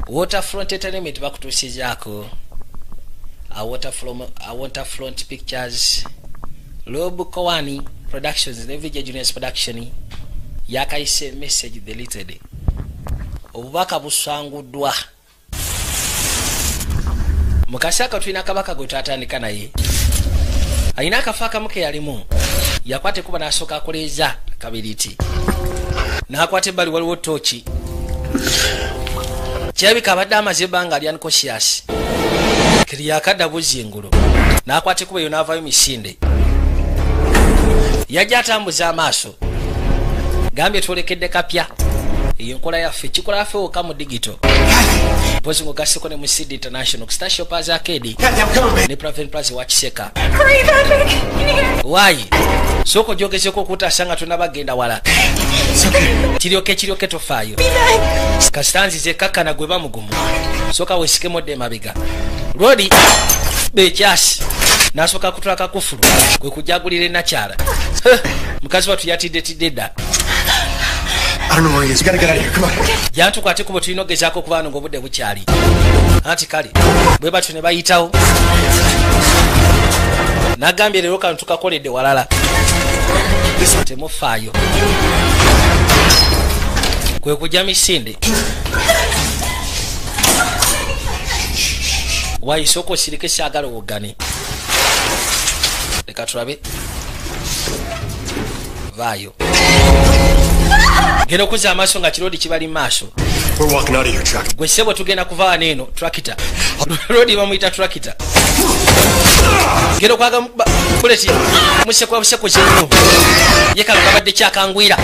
Waterfront Entertainment bakutusizaako a Waterfront Pictures, Lobu Kowani Productions, Nevija Juniors Production yakaise message deleted. Obubaka busanguddwa. Mukasaka tulina kabaka gwe twatandika naye. Alina akafaaka muke yalimu. Yakwate kuba n'asooka akoleza kabiriti. N'akwate ebbali waliwo tochi. Kirabika abadde amaze ebbanga ali unconscious. Kiri yakadda buzi engulu. N'akwate kuba yo n'avaayo misinde. Yajja atambuza amaaso. Gambye twolekedde kapya. Eyo nkola yaffe kikola yaffe oka mu digital. Pozi ngo gaseko ne mu CD International Star Shoppers Arcade ne Private Plaza wa Kiseka. Why? Soko jogezeko kutasanga tunabagenda wala. Kiryoke tofaayo. Kastanzi kaka na gwe bamugumu. Soka wesike mode mabiga. Rodi bekyasi. Nasoka kutwaka kufuru. Gwe kujagulire na kyala. Mukazi watu yatidde tidda. I don't know where he is. We gotta get out of here. Come on. Jantu kwate kubo tulino gezaako kubano ngobudde bukyali. Anti kali. Bwe batu ne bayitawo. Nagambye lero kanu tukakoledde walala. Temufaayo. Kwe kujja misinde. Waisoko sirike kyagala ogane. Leka tulabe. Vayo. Geno kuza amaso nga kirodi kibali maso. We're walking out of here, truck. Gwe sebo tugenda kuva neno tractor. Rodi bamuita tractor. Geno kwaga buleti musekwa kino. Yeka kabadde kyakangwira.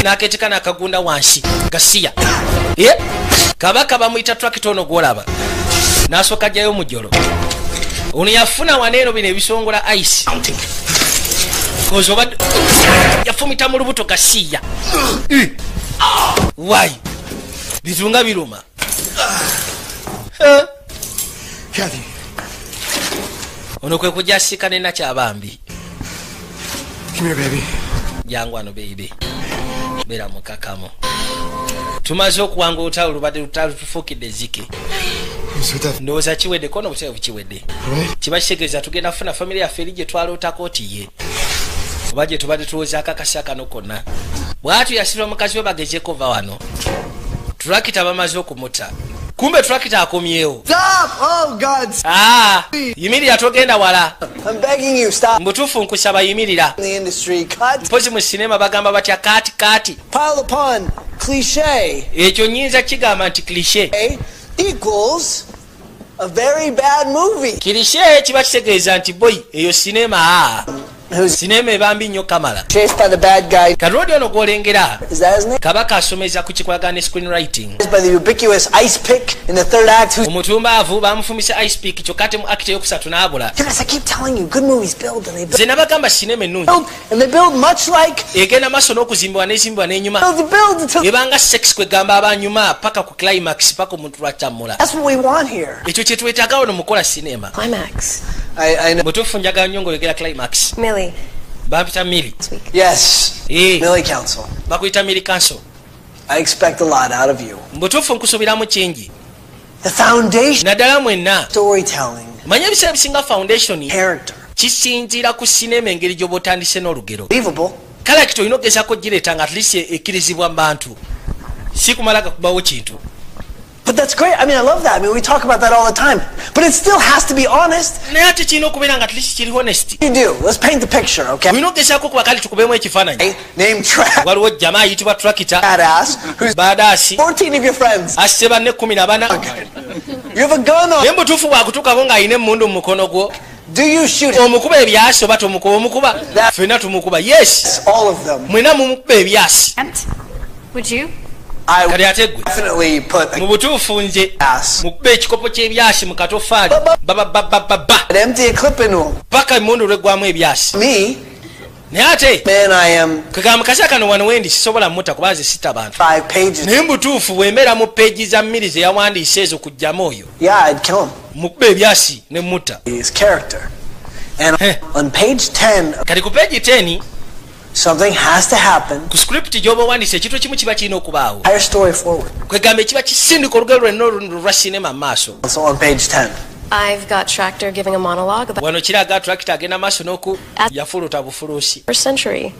Naketika nakagunda wansi. Gasiya. Kabaka bamuita tractor ono gwolaba. Nasoka jayo mujolo. Ono yafuna waneno bine bisongola ice. Kozo bad yafumita mu lubuto gasiya. Why? Bizunga biruma. Kathy. Ono kwe kujasika nena kyabambi. Come here, baby. Jangwano baby. Bera mukakamo. Tumaze okuwanga olutalo lubadde lutalo tufukidde zike. Ndowooza kiwedde kono buteevu kiwedde. Kiba kitegeeza tugenda funa family yaffe eri gye twalootako oti ye. Oba gye tubadde tuwooza akakasa kano konna. Bw'atu yasirwa mukazi we bagezeko va wano. Turakita bamaze okumuta. Kumbe turakita akomyewo. Stop! Oh God! Yimirira togenda wala. I'm begging you, stop. Mbutuufu nkusaba yimirira. The industry cut. Mpozi mu sinema bagamba batya kati. Pile upon cliché. Ekyo nyinza kigamba nti cliché. Equals a very bad movie. Cliché kiba kitegeeza nti boy eyo sinema Who's sinema ebambi nnyo kamala. chased by the bad guy? Karodi ono gwolengera. Is that his name? Kabaka asomeza ku kikolagana ne screenwriting. By the ubiquitous ice pick in the third act. Who's Omutumbaavu bamufumisa ice pick kyokate mu act yokusatu n'abula. Yes, I keep telling you, good movies build and they build Ze nabagamba sinema ennungi. and they build much like Egenda maaso n'okuzimbibwa n'ezimbibwa n'enyuma. build until Ebanga sex kwe gamba abanyuma paka ku climax paka omuntu lwakyamula. that's what we want here. Ekyo kye twetaaga wano mukola sinema. Climax. I know. Mutuufu njagala nnyo ng'oyogera climax. Millie. Bampita Millie. Yes. Millie Council. Bakuyita Millie Council. I expect a lot out of you. Mutuufu nkusuubiramu kingi. The foundation. Naddala mwenna. Storytelling. Manya ebiseera bisinga foundation Character. kisinziira ku sinema engeri gy'oba otandise n'olugero. Believable. Kale kiti olina okugezaako gireeta nga at least ekkirizibwa mu bantu. Si kumala gakubawo kintu. But that's great. I mean, I love that. I mean, we talk about that all the time. But it still has to be honest. Naye ate kirina okubeera nga at least kiri honest. You do. Let's paint the picture, okay? Olina okugezaako okuba kale tukubeemu ekifaananyi. Name track. Waliwo jjama ayitibwa Tractor. Badass. Who's Badaasi. 14 of your friends. Asse banne 14. You have a gun on. Naye mbutuufu bwakutuukako ng'alina emmundu mu mukono gwo. Do you shoot it? Omukuba ebyasi oba tomukuba omukuba? Ffenna tumukuba. Yes. All of them. Mwena mumukuba ebyasi. Would you? I Kale ate ggwe. definitely put Mu butuufu nze ass. mukuba ekikopo ky'ebyasi mu katoffaali. Babababababa. And empty a clip into him. Paka emmundu lweggwamu ebyasi. Me, Naye ate man, I am kagamba mukasa kano wano wendi sisobola mutta kuba nze sita bantu. 5 pages. Naye mbutuufu bw'embeera mu peegi za mmiri ze yawandiise ezo kujjamu oyo. Yeah, I'd kill him. Mukuba ebyasi ne mutta. His character. And on page 10, Kati ku peegi 10 Something has to happen. Ku script gyoba wandise ekintu kimu kiba kirina okubaawo. Higher story forward. Kwegamba ekiba kisindika olugero lwenna lwa sinema maaso. So on page 10. I've got Tractor giving a monologue about wano kiraga Tractor agenda maaso n'oku yafuluta bufuluusi. first century.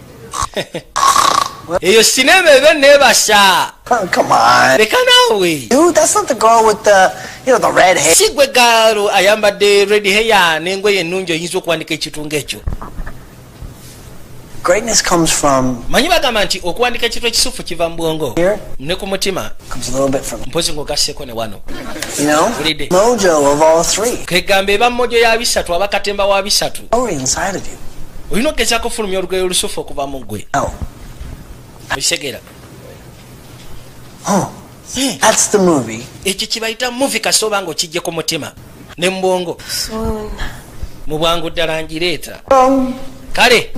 Eyo sinema ebe neebasa. Come on. Leka naawe. Dude, that's not the girl with the, the red hair. Si gwe gaalo ayambadde red hair n'engoye ennungi oyinza okuwandika ekitunga ekyo. Greatness comes from... Manyi bagamba nti okuwandika ekintu ekisufu kiva mu bwongo ne ku mutima. Comes a little bit from... Mpozi ng'ogasseko ne wano. Mojo of all three. Kwegamba eba mmojo ya bisatu aba katemba wa bisatu. Story inside of you. Olina okugezaako okufulumya olugero olusufu okuva mu ggwe. Okisegeera? Oh, that's the movie. Ekyo kibayita movie kasooba ng'okijje ku mutima ne mu bwongo. Mu bwangu ddala ngireeta. Kale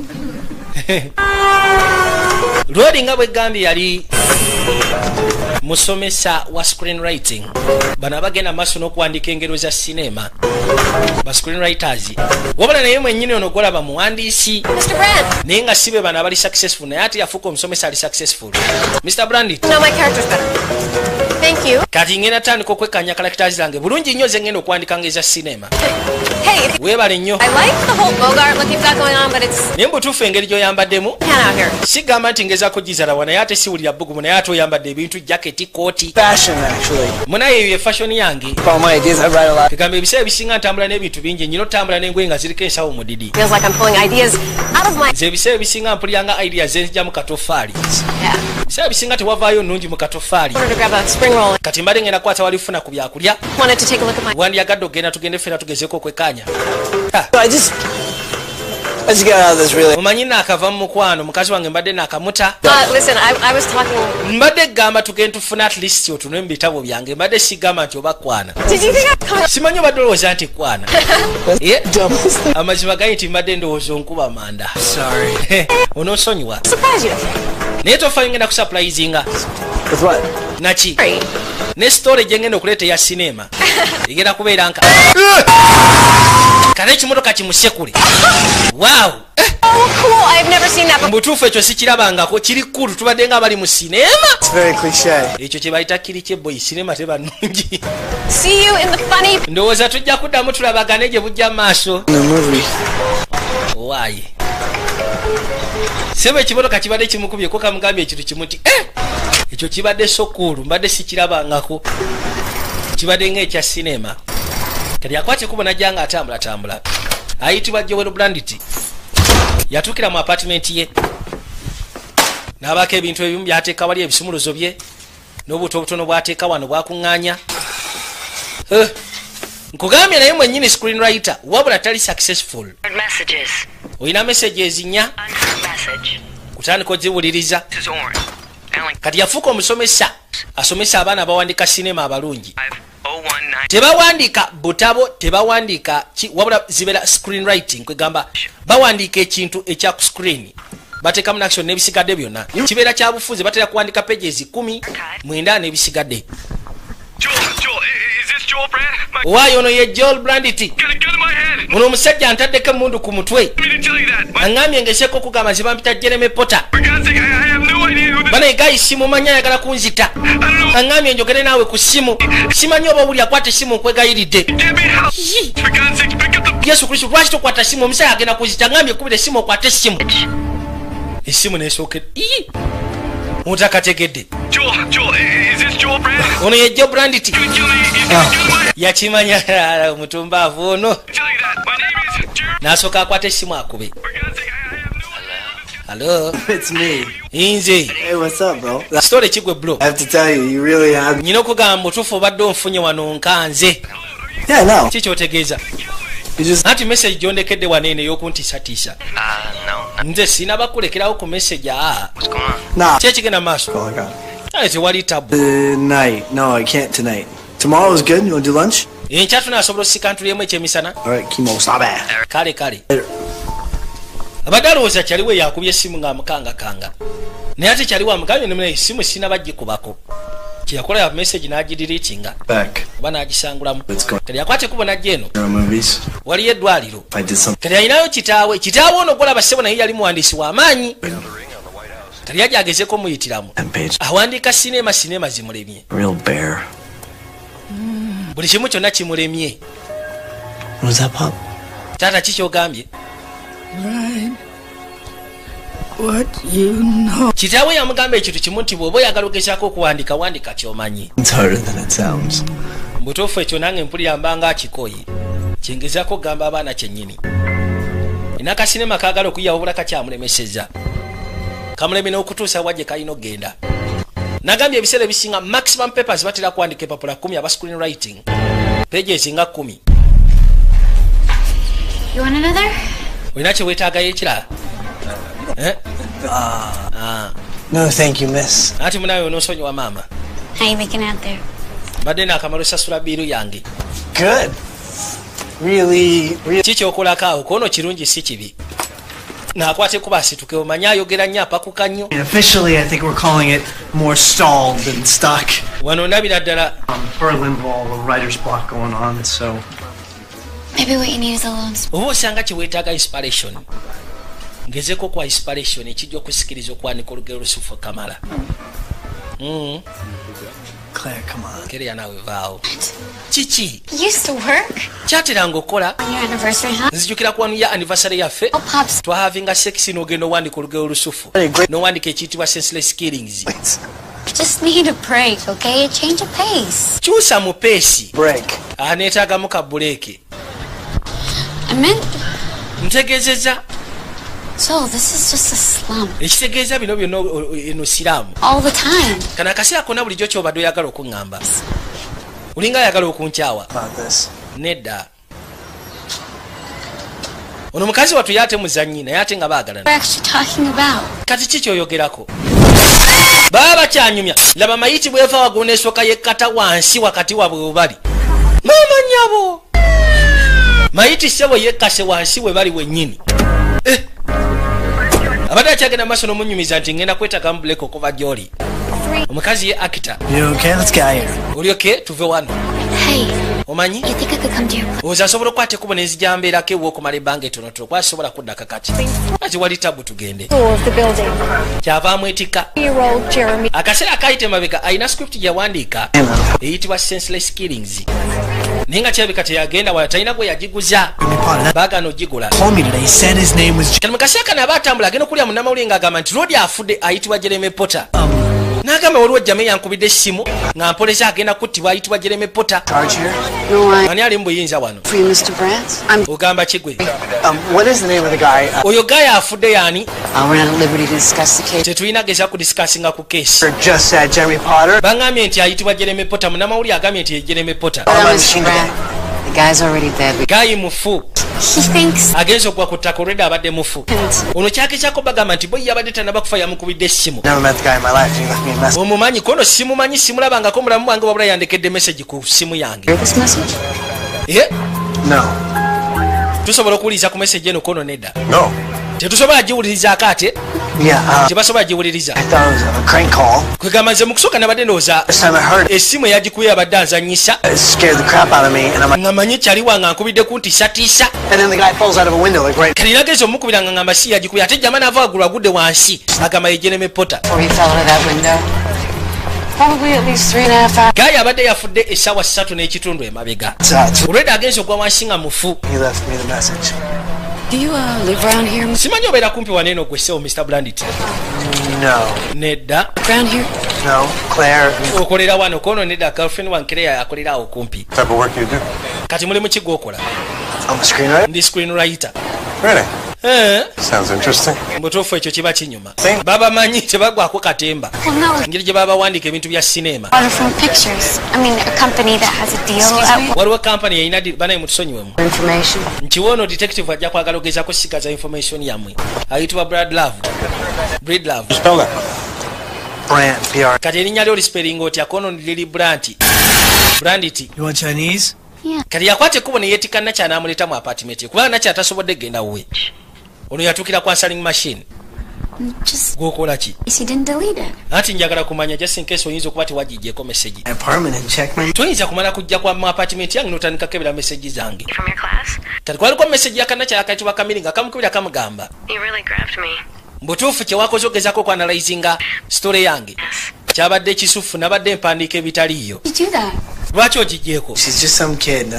Lwodi nga bwe gambye yali musomesa wa screenwriting. Bano abagenda maaso n'okuwandika engero za sinema ba screenwriters. Wabula naye mwennyini ono golaba muwandiisi naye nga si be bano abali successful naye ate yafuuka omusomesa ali successful. Mr. Brandit. No, my character's better. Thank you. Kati ngenda tandika okwekanya characters zange bulungi nnyo ze ngenda okuwandika ngeza sinema. Hey, Weebale nnyo. I like the whole Bogart look you've got going on, but it's Naye mbutuufu engeri gy'oyambaddemu out here. sigamba nti ngezaako gizalawa naye ate siwulira bugumu naye ate oyambadde ebintu jaketi kooti. Fashion, actually. Munaye eyo ye fashion yange. About my ideas, I write a lot. Kigamba ebiseera ebisinga ntambula n'ebintu bingi nnyo otambula n'engoye nga ziriko ensawo mu didi. Feels like I'm pulling ideas out of my... Nze ebiseera ebisinga mpuliranga ideas zenzija mu katoffaali. Yeah. Ebiseera ebisinga tewavaayo nnungi mu katoffaali. Ordered to grab a spring roll. Kati mbadde ngenda kukwata wali funa ku byakulya. Wanted to take a look at my... Wandiyagadde ogenda tugende ffena tugezeeko okwekkaanya. I just get out of this really. Mumanyi naakava mu mukwano mukazi wange mbadde naakamuta. Listen, I was talking... Mbadde gamba tugende tufuna at least otunwe mu bitabo byange mbadde sigamba nti oba kwana. Did you think I'm coming... Simanyi obadde olowooza nti kwana. Amazima gali nti mbadde ndowooza onkuba manda. Sorry. Onoosonyiwa. Surprise you. Naye tofayo ngenda kusurprisinga. With what? Naki? Sorry. Ne story gye ngenda okuleeta ya sinema egenda kubeera nka kale ekimotoka kimusekule. Wow! Oh, cool. I've never seen that before. Mbutuufu ekyo sikirabangako kiri kulu tubadde nga bali mu sinema. It's very cliche. Ekyo kye bayita kiri kyeboyi sinema teba nnungi. See you in the funny... Ndowooza tujja kuddamu tulabagane gye bujja mu maaso. In the movie. Waayi. Sebe ekimotoka kibadde kimukubyeko kamugambye ekintu kimu nti ekyo kibadde sokulu mbadde sikirabangako. Kibadde ng'ekya sinema. Kati akwate kubo najja nga atambula. Ayitibwa Joel Brandit. Yatuukira mu apartment ye. N'abaako ebintu ebimu byateeka wali ebisumuluzo bye. N'obuto obutono bwateeka wano bwakuŋŋaanya. Nkugambye naye mwennyini screenwriter wabula tali successful. Messages. Oyina messages nnya. Message. Kutandika oziwuliriza. This is Orange. Kati yafuuka omusomesa asomesa abaana abawandika sinema abalungi. 50119. Tebawandika butabo tebawandika wabula zibeera screenwriting kwegamba bawandika ekintu ekya ku screen bateekamu n'action n'ebisigadde byonna kibeera kya bufuzi batera kuwandika pages 10 mwenda n'ebisigadde. Joel, is this Joel Brand? Waayo ono ye Joel Brandit. Got a gun in my head. Ono omusajja antaddeko emmundu ku mutwe. Let me tell you that. Aŋŋambye ngeseeko okugamba zibampita Jeremy Potter. For God's sake, I have no idea who this Bana gayi simu manyi ayagala kunzita. Aŋŋambye njogere naawe ku simu. Simanyi oba wuli akwata simu nkwegayiridde. Get me help. For God's sake, pick up the... Yesu Kristo lwaki tokwata simu omusajja agenda kunzita aŋŋambye kubira simu okwate simu. Esimu neesookera. Mutakategedde. Joel, is this Joel Brand? Ono ye Joel Brandit. You kill me. You kill my... Yakimanya omutumbaavu ono. Tell you that. My name is Jeremy. N'asooka akwate esimu akube. For God's sake, I have no idea who this... Hello. It's me. Nze. Hey, what's up, bro? Story kigwe bro. I have to tell you, you really have... Nyina okugamba mutuufu obadde onfunye wano nkanze. Yeah, no. Ki kyotegeeza? You just... Anti message gyondekedde waneeno ey'okuntiisatiisa. No. Nze sina bakulekerawo ku message What's going on? Nah. ki ekigenda maaso. Oh, my God. Aye tewali tabu. Tonight. No, I can't tonight. Tomorrow is good. You want to do lunch? Enkya tunaasobola osika ntuliyemu ekyemisana. All right, Kimo, stop it. Kale. Later. Abadde alowooza kyaliwo yakubye essimu ng'amukangakanga. Naye ate kyaliwo amugambye ne essimu sina bagikubako. Kyeyakola ya message n'agidiriitinga. Back. Oba n'agisangulamu. Let's go. Kati yakwate kubo najja eno. Movies. Waliyo eddwaliro. I did something. Kati alinayo kitaawe. Kitaawe ono golaba ssebo naye yali muwandiisi w'amaanyi. kali yaje agezeko muyitiramu awandiika sinema zimulemye Real bear. buli kimu kyonna kimulemye. What was that, Pop? Taata kikyogambye kitaawe yamugamba ekintu kimu nti bw'oba oyagala ogezaako okuwandiika wandika kyomanyi. It's harder than it sounds. Butuufu ekyo nange mpulira mbanga akikoyi kyengezaako okugamba abaana kyennyini. Inakasinema kaagala okuyiya wabula kakyamulemeseza kamuleme n'okutuusa wajje kalina okgenda. Nagambye ebiseera ebisinga maximum papers batera kuwandika epapula 10 aba screen writing pages nga 10. You want another? Olina kye weetaagayo ekirala? No, thank you, miss. Ati munawe onoosonyiwa maama. How you making out there? Badde naakamala osasula biiru yange. Good. Really. Kiki okolako awo koono kirungi si kibi. Naakwate kuba asituke omanyi ayogera nnyo apakuka nnyo. Officially, I think we're calling it more stalled than stuck. Wano ndabira ddala. Berlin Wall, a writer's block going on, so. Maybe what you need is a loan. Oba osanga kye weetaaga inspiration. Ngezeko kwa inspiration ekijja okusikiriza okwanika olugero lusufu Kamala. Claire, come on. Kereya nawe vaawo. Kiki? Used to work. Kyateranga okola. On your anniversary, huh? Nzijukira ku wanu ya anniversary yaffe. Oh, Pops. Twahavinga sex n'ogenda owandika olugero lusufu. N'owandika ekiyitibwa senseless killings. Just need a break, okay? A change of pace. Kyusa mu peesi. Break. Neetaagamu ka buleeke. I meant... Ntegeezezza. So, this is just a slump. Ekitegeeza bino byonna eno siraamu. All the time. Kana akaseera konna bulijjo ky'obadde oyagala okuŋŋamba. Olinga ayagala okunkyawa. About this. Nedda. Ono mukazi wattu yaate muzannyi naye ate nga baagalana. What are you actually talking about? Kati ki kyoyogerako? Baba bakyanyumya. Laba mayiti bwefa wagona esooka yekkata wansi wakati wabwe we bali. Maama nnyabo. Mayiti ssebo yekkase wansi we bali wennyini. Abadde akyagenda maaso n'omunyumiza nti ngenda kwetagamu buleka okuva gy'oli. Omukazi ye akita. You okay? Let's get out of here. Oli okay? Tuve wano. Hey, Omanyi? you think I could come to your place? Oza asobola okukwata ekkubo n'enzija mbeerako ewa okumala ebbanga ettonotono kuba asobola kudda kakati. Ati wali tabu tugende. Of the building. Kyava amwetikka. 3-year-old Jeremy. Akaseera kayite mabega alina script gyawandiika eyitibwa senseless killings. Naye nga kirabika teyagenda wala talina gwe yagiguza. Baagaana ogigula. Called me today. He said his name was. Kati mu kaseera kano aba atambula agenda okulya munnamawulire ng'agamba nti Lodi afudde ayitibwa Jeremy Potter. N'agamba waliwo jjame yankubidde essimu nga mpoleza agenda kuttibwa ayitibwa Jeremy Potter. Charge here. No, I. Ani ali mu buyinza wano? For you, Mr. Brandt? Ogamba kigwe. What is the name of the guy? Oyo gaya afudde yaani? We're not at liberty to discuss the case. Tetulina geza kudisikasinga ku keesi. Just said Jeremy Potter. Bangambye nti ayitibwa Jeremy Potter. Munnamawulire agambye nti ye Jeremy Potter. Mr. Brandt, the guy's already dead. Gayi mufu. He thinks... Agenza okugwa ku ttaka olwedde abadde mufu. Ono kyakekyako bagamba nti boyi yabadde tannaba kufa yamukubidde essimu. Never met the guy in my life. He left me a message. Omumanyi kono simumanyi simulabangako mulamu bwange wabula yandekedde message ku simu yange. Hear this message? No. Tusobola okuwuliriza ku message eno kono nedda. No. Tetusobola giwulirizaako ate. Yeah. Tebasobola giwuliriza. I thought it was a crank call. Kwegamba nze mu kusooka nabadde ndowooza First time I heard it, essimu eyagikuye abadde anzanyisa. it scared the crap out of me, and I'm like, Nga manyi kyaliwa nga nkubidde ku ntiisatiisa. and then the guy falls out of a window like right. Kati nageza omukubira nga ngamba si yagikuye ate jama naava waggulu agudde wansi agamba ye Jeremy Potter. Before he fell out of that window? Probably at least 3.5 hours. Gayi abadde yafudde essaawa 3 n'ekitundu emabega. Olwedde agenza ogwa wansi nga mufu. He left me the message. Do you live around here? Simanyi obeera kumpi waneeno gwesewo Mr. Brandit. No. Nedda. Around here? No. Claire. Okolera wano kono nedda girlfriend wankereya akolera awo kumpi. What type of work you do? Kati mulimu ki gwokola? I'm a screenwriter. Ndi screenwriter. Really? Eh? Sounds interesting. Mbutuufu ekyo kiba kinyuma. Think- Babamanyi tebagwako katemba. Well, no, Engeri gye baba bawandiika ebintu bya sinema. Waterfront Pictures. I mean, a company that has a deal at... Waliwo kampani eyina banaye mutusonyiwemu. Information. Nti wono detective ajja kwagala ogezaako sigaza information yammwe. Ayitibwa Breed Love. Spell that. Brandt. PR. Kati erinnya lyo lisperinga otya kono liri Brandit. You want Chinese? Kati yakwata ekkubo ne yeetikka Nakya n'amuleeta mu apartment ye kubanga Nakya atasobodde genda wuwe. Ono yatuukira ku answering machine. Just... Gw'okola ki? He didn't delete it. Anti njagala kumanya just in case oyinza okuba tewagijjeko message. My apartment and check my. Toyinza kumala kujja kwa mu apartment yange n'otandika kebera message zange. From your class? Kati kwaliko message ya Nakya akayitibwa Kamiri nga kamukubira kamugamba. You really grabbed me. mbutuufu kyewakoze ogezako kuanalyzinga story yange kyabadde kisufu nabadde mpandiika ebitaliiyo. Lwaki ogigyeko?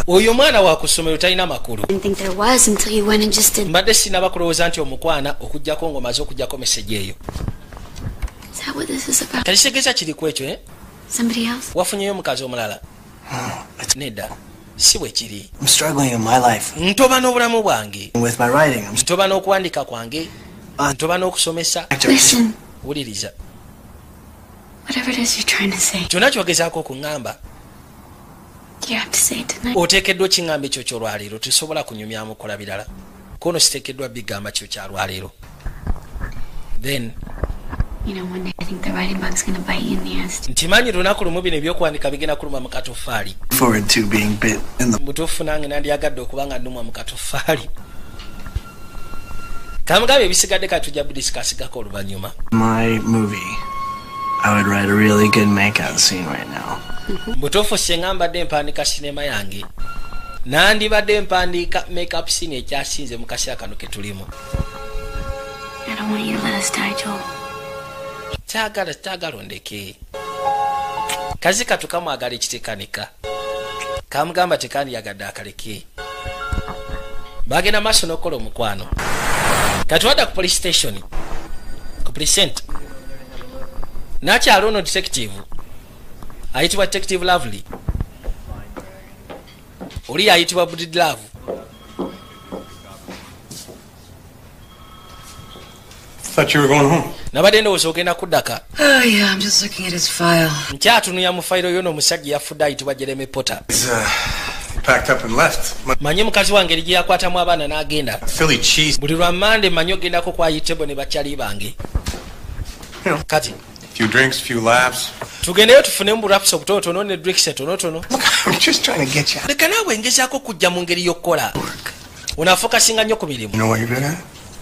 Oyo mwana wa ku ssomero talina makulu. Mbadde sinaba kulowooza nti omukwana okugjako ng'omaze okugjako meseji eyo. Kitegeeza kiri ku ekyo, wafunyeyo mukazi omulala? Nedda, si bwe kiri. Ntoba n'obulamu bwange, ntoba n'okuwandiika kwange, ntoba n'okusomesa. Wuliriza, kyonna kyogezaako okuŋŋamba oteekeddwa kiŋŋamba ekyo kyolwaleero. Tesobola kunyumyamu kola birala kono siteekeddwa bigamba kyo kyalwaleero. Then ntimanyi lunaku lumu bino ebyokuwandika bigenda kuluma mu katoffaali. Mutuufu nange nandyagadde okuba nga nnumwa mu katoffaali. Kamugabe ebisigadde katujja budisikaasigako oluvannyuma. Mutuufu senga mbadde mpandiika sinema yange nandibadde mpandiika makeup scene ekyasinze mu kaseera kano ke tulimu. Kyagala ondeke kazika tukamwagala ekitekanika kamugamba tekandiyagadde akaleke. Bagenda maaso n'okukola omukwano. Katuwadda ku police station ku precinct nakyalo ono detective ayitibwa Detective Lovely, oli ayitibwa Budid Love. Thought you were going home. Nabadde ndowooza ogenda kuddaka. Oh, yeah, I'm just looking at his file. Nkyatunuya mu fayiro yo n'omusajja yafudde ayitibwa Jeremy Potter. Packed up and left. Manye mukazi wange eri gye yakwatamu abaana n'agenda. Philly cheese. Buli lwa Mande manye ogendako kwa Yitebo ne bakyali bange. Kati. Few drinks, few laughs. Tugendeyo tufunemu burapusa obutonotono ne drinks tonotono. I'm just trying to get you. Leka naawe ngezaako kujja mu ngeri y'okkola. Onaafokasinga nnyo ku mirimu. You know what you're good at?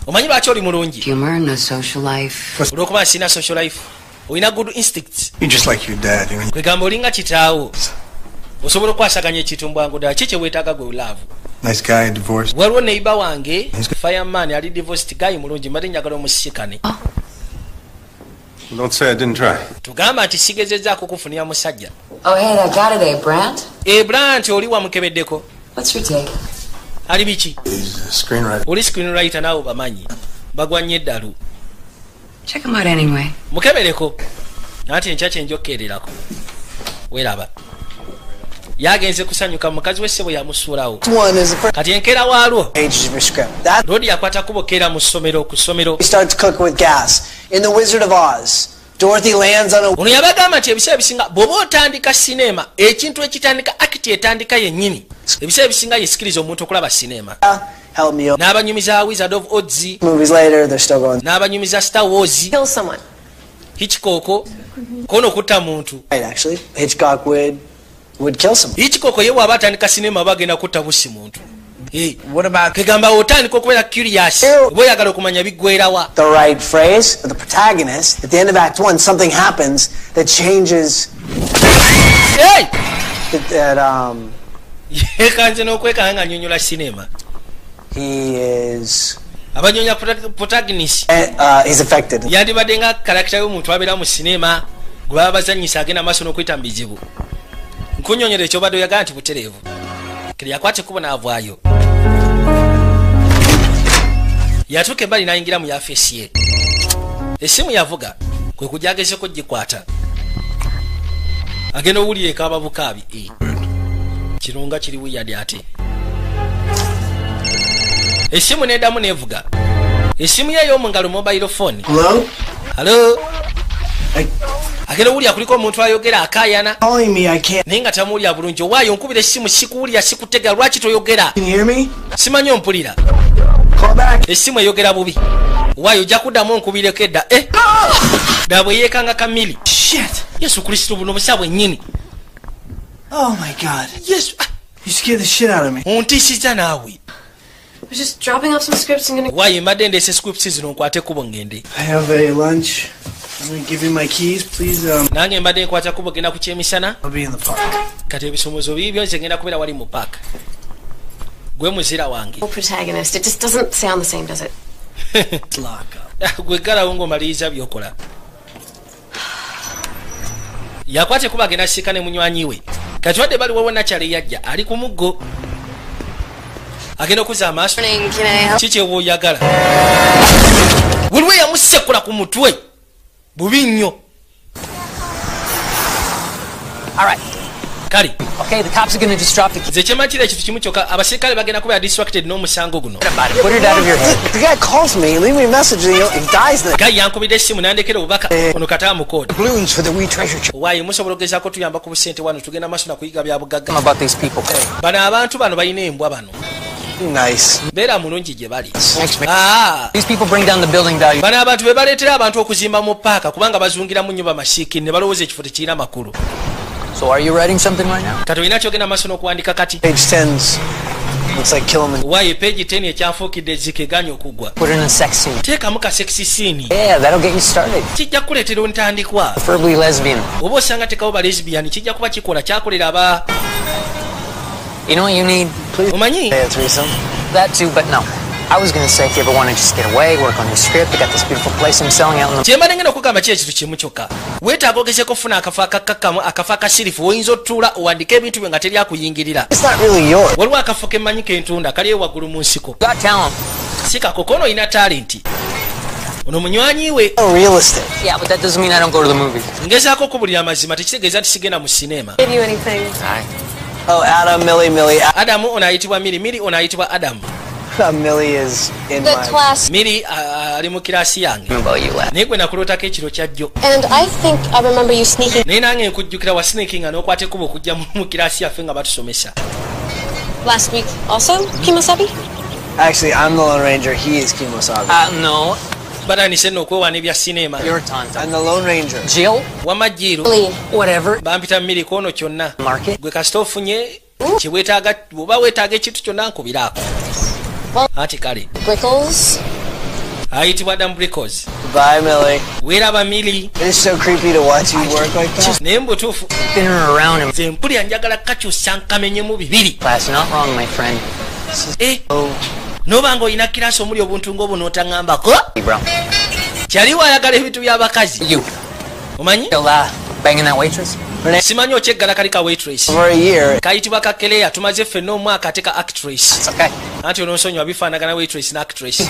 Omanyi lwaki oli mulungi? Humor, no social life. Olw'okuba sina social life. Olina good instincts. You're just like your dad. Kwegamba olinga kitaawo. Osobola okwasaganya ekintu mbwangu ddala kiki weetaaga gwe love. Nice guy, divorced. Waliwo neighbor wange fireman ali divorced guy mulungi mbadde njagala omusikane. Don't say I didn't try. Tugamba nti sigezezzaako kufunira musajja. Oh, hey, I got it, Brandt. Brandt oli wamukebeddeko. What's your take? Ali biki? He's a screenwriter. Oli screenwriter naawe bamanyi. Bagwa nnyo eddalu. Check him out anyway. Mukebereko. Nati enkya kye njokkererako. Weeraba. Yagenze kusanyuka mukazi we ssebo yamusuulawo. Kati enkeera waalwo. Lodi yakwata kubo keera mu ssomero ku ssomero. He starts cooking with gas. In The Wizard of Oz, Dorothy lands on a... Ono yabagamba nti ebiseera ebisinga bw'oba otandika sinema ekintu ekitandika akiti etandika yennyini ebiseera ebisinga yesikiriza omuntu okulaba sinema. Help me. N'abanyumiza Wizard of Oz. Movies later, they're still going. N'abanyumiza Star Wars. Kill someone. Hitchcock. Kono kutta muntu. Right, actually, Hitchcock would kill someone. Hitchcock ye bw'aba atandika sinema bagenda kutta busi muntu. What about kegamba otandika okubeera curious oba oyagala okumanya biggwerawa. The right phrase for the protagonist? At the end of Act 1, something happens that changes... Hey! Yekanze n'okwekanga nga nnyonnyola sinema. He is... abanyonya protagonist. He's affected. Yandibadde nga karakita y'omuntu abeera mu sinema gwe baba bazannyisa agenda maaso n'okuyita mu bizibu. Nkunyonyera ekyobadde oyagala nti butereevu. Kiri yakwata ekkubo n'avaayo. Yatuuka ebbali n'ayingira mu yafeesi ye. Essimu yavuga kwe kujja agezeeko gikwata. Agenda owulira ekaaba bukaabi. Kirunga kiri wiyadi ate. Essimu n'eddamu n'evuga. Essimu ye y'omu ngalo mobile phone. Hello? Hello? Agenda owulira kuliko omuntu ayogera akaayana. Calling me, I can't... Naye nga tamuwulira bulungi. Owaayo nkubira essimu sikuwulira sikutega lwaki toyogera? Can you hear me? Simanyi ompulira. Call back. Essimu eyogera bubi. Owaayo ojja kuddamu onkubireko edda. Ddala bwe yeekanga kamili. Shit. Yesu Kristo buno busa bwennyini. Oh my God. Yesu. You scared the shit out of me. Ontiisizza naawe. I was just dropping off some scripts and gonna... Owaayo mbadde ndeese scripts zino nkwate kubo ngende. I have a lunch. I'm gonna give you my keys, please. Nange mbadde nkwata kubo genda ku kyemisana. I'll be in the park. Kati ebisomoozo bibyo nze ngenda kubeera wali mu paaka. Gwe muzira wange. Protagonist. It just doesn't sound the same, does it? gwegalawo ng'omaliriza byokola. Yakwate kuba agenda sika ne munywanyi we. Kati wadde bali wawo nakyale yajja ali ku muggo. Agenda okuza amaaso. Kiki bw'oyagala? Waliwo yamusekula ku mutwe. Bubi nnyo. All right. Kali. Okay, the cops are going to disrupt the Ze kyemanyira ekintu kimu kyokka abasirikale bagenda kuba distracted n'omusango guno. Put it out of your head. The guy calls me, leave me a message, and he dies then. Guy yankubidde essimu n'andekera obubaka ono kataamu koodi. Balloons for the wee treasure chest. Waayi musobola okugezaako tuyamba ku busente wano tugenda maaso na kuyiga bya bugagga. About these people. Bano abantu bano balina embwa bano. Nice. Beera mulungi gye bali. These people bring down the building value. Bano abantu be baleetera abantu okuzimba mu paaka kubanga bazungiramu nnyo bamasiikini ne balowooza ekifo tekirina makulu. So are you writing something right now? Kati olina kyogenda maaso n'okuwandika kati. Page 10's looks like kill him. Waayi page 10 ekyafuukidde zikeganya okugwa. Put in a sex scene. Teekamu ka sexy scene. Yeah, that'll get you started. Kijja kuleetera ontandikwa. Preferably lesbian. Oba osanga tekawo ba lesbian kijja kuba kikola kyakolera aba. You know what you need? Please. Omanyi? Hey, a threesome. That too, but no. I was going to say if you ever want to just get away, work on your script, they got this beautiful place I'm selling out in the... Kyemba ngenda okugamba ki ekintu kimu kyokka. Weetaaga ogezeeko ofuna akafo akakakamu akafo akasirifu woyinza otuula owandiika ebintu bye nga teri akuyingirira. It's not really yours. Waliwo akafo kemanyi kentunda kali waggulu mu nsiko. Got talent. Si kakoko ono olina talenti. Ono munywanyi we. Oh, real estate. Yeah, but that doesn't mean I don't go to the movies. Ngezaako okubulira amazima tekitegeeza nti sigenda mu sinema. Give you anything? Oh, Adam, Millie. Adamu ono ayitibwa Miri ono ayitibwa Adamu. Millie is in The my... class. Miri ali mu kiraasi yange. About you left. Naye gwe nakulootako ekiro kya jjo. And I think I remember you sneaking Naye nange nkujjukira wa sneaking n'okwata ekkubo okujja mu kiraasi yaffe nga batusomesa. last week also, Kimosabi? Actually, I'm the Lone Ranger. He is Kimosabi. No. Batanise nno okwewaana ebya sinema. You're Tonto. I'm the Lone Ranger. Jill? Wamajjiiro. Lee. Whatever. Bampita Miri kono kyonna. Market? Gwe kasita ofunye kyewetaaga bw'oba weetaaga ekintu kyonna nkubiraako. Anti kale. Brickles. Ayitibwa Adam Brickles. Bye, Millie. Weeraba Miri. It is so creepy to watch you work like that. Naye mbutuufu. Spin her around him. Nze mpulira njagala kakyusa nkamenyemu bibiri. Class, not wrong, my friend. Noba ng'olina kiraasi omuli obuntu ng'obwo n'otaŋŋambako. Hey, bro. Kyaliwo ayagala ebintu by'abakazi. You. Omanyi? Still, banging that waitress? Simanyi okyeggala kali ka waitress. For a year. Kayitibwa Kakeleya tumaze ffenna omwaka ate ka actress. It's okay. Anti ononsonyiwa bifaanagana waitress ne actress.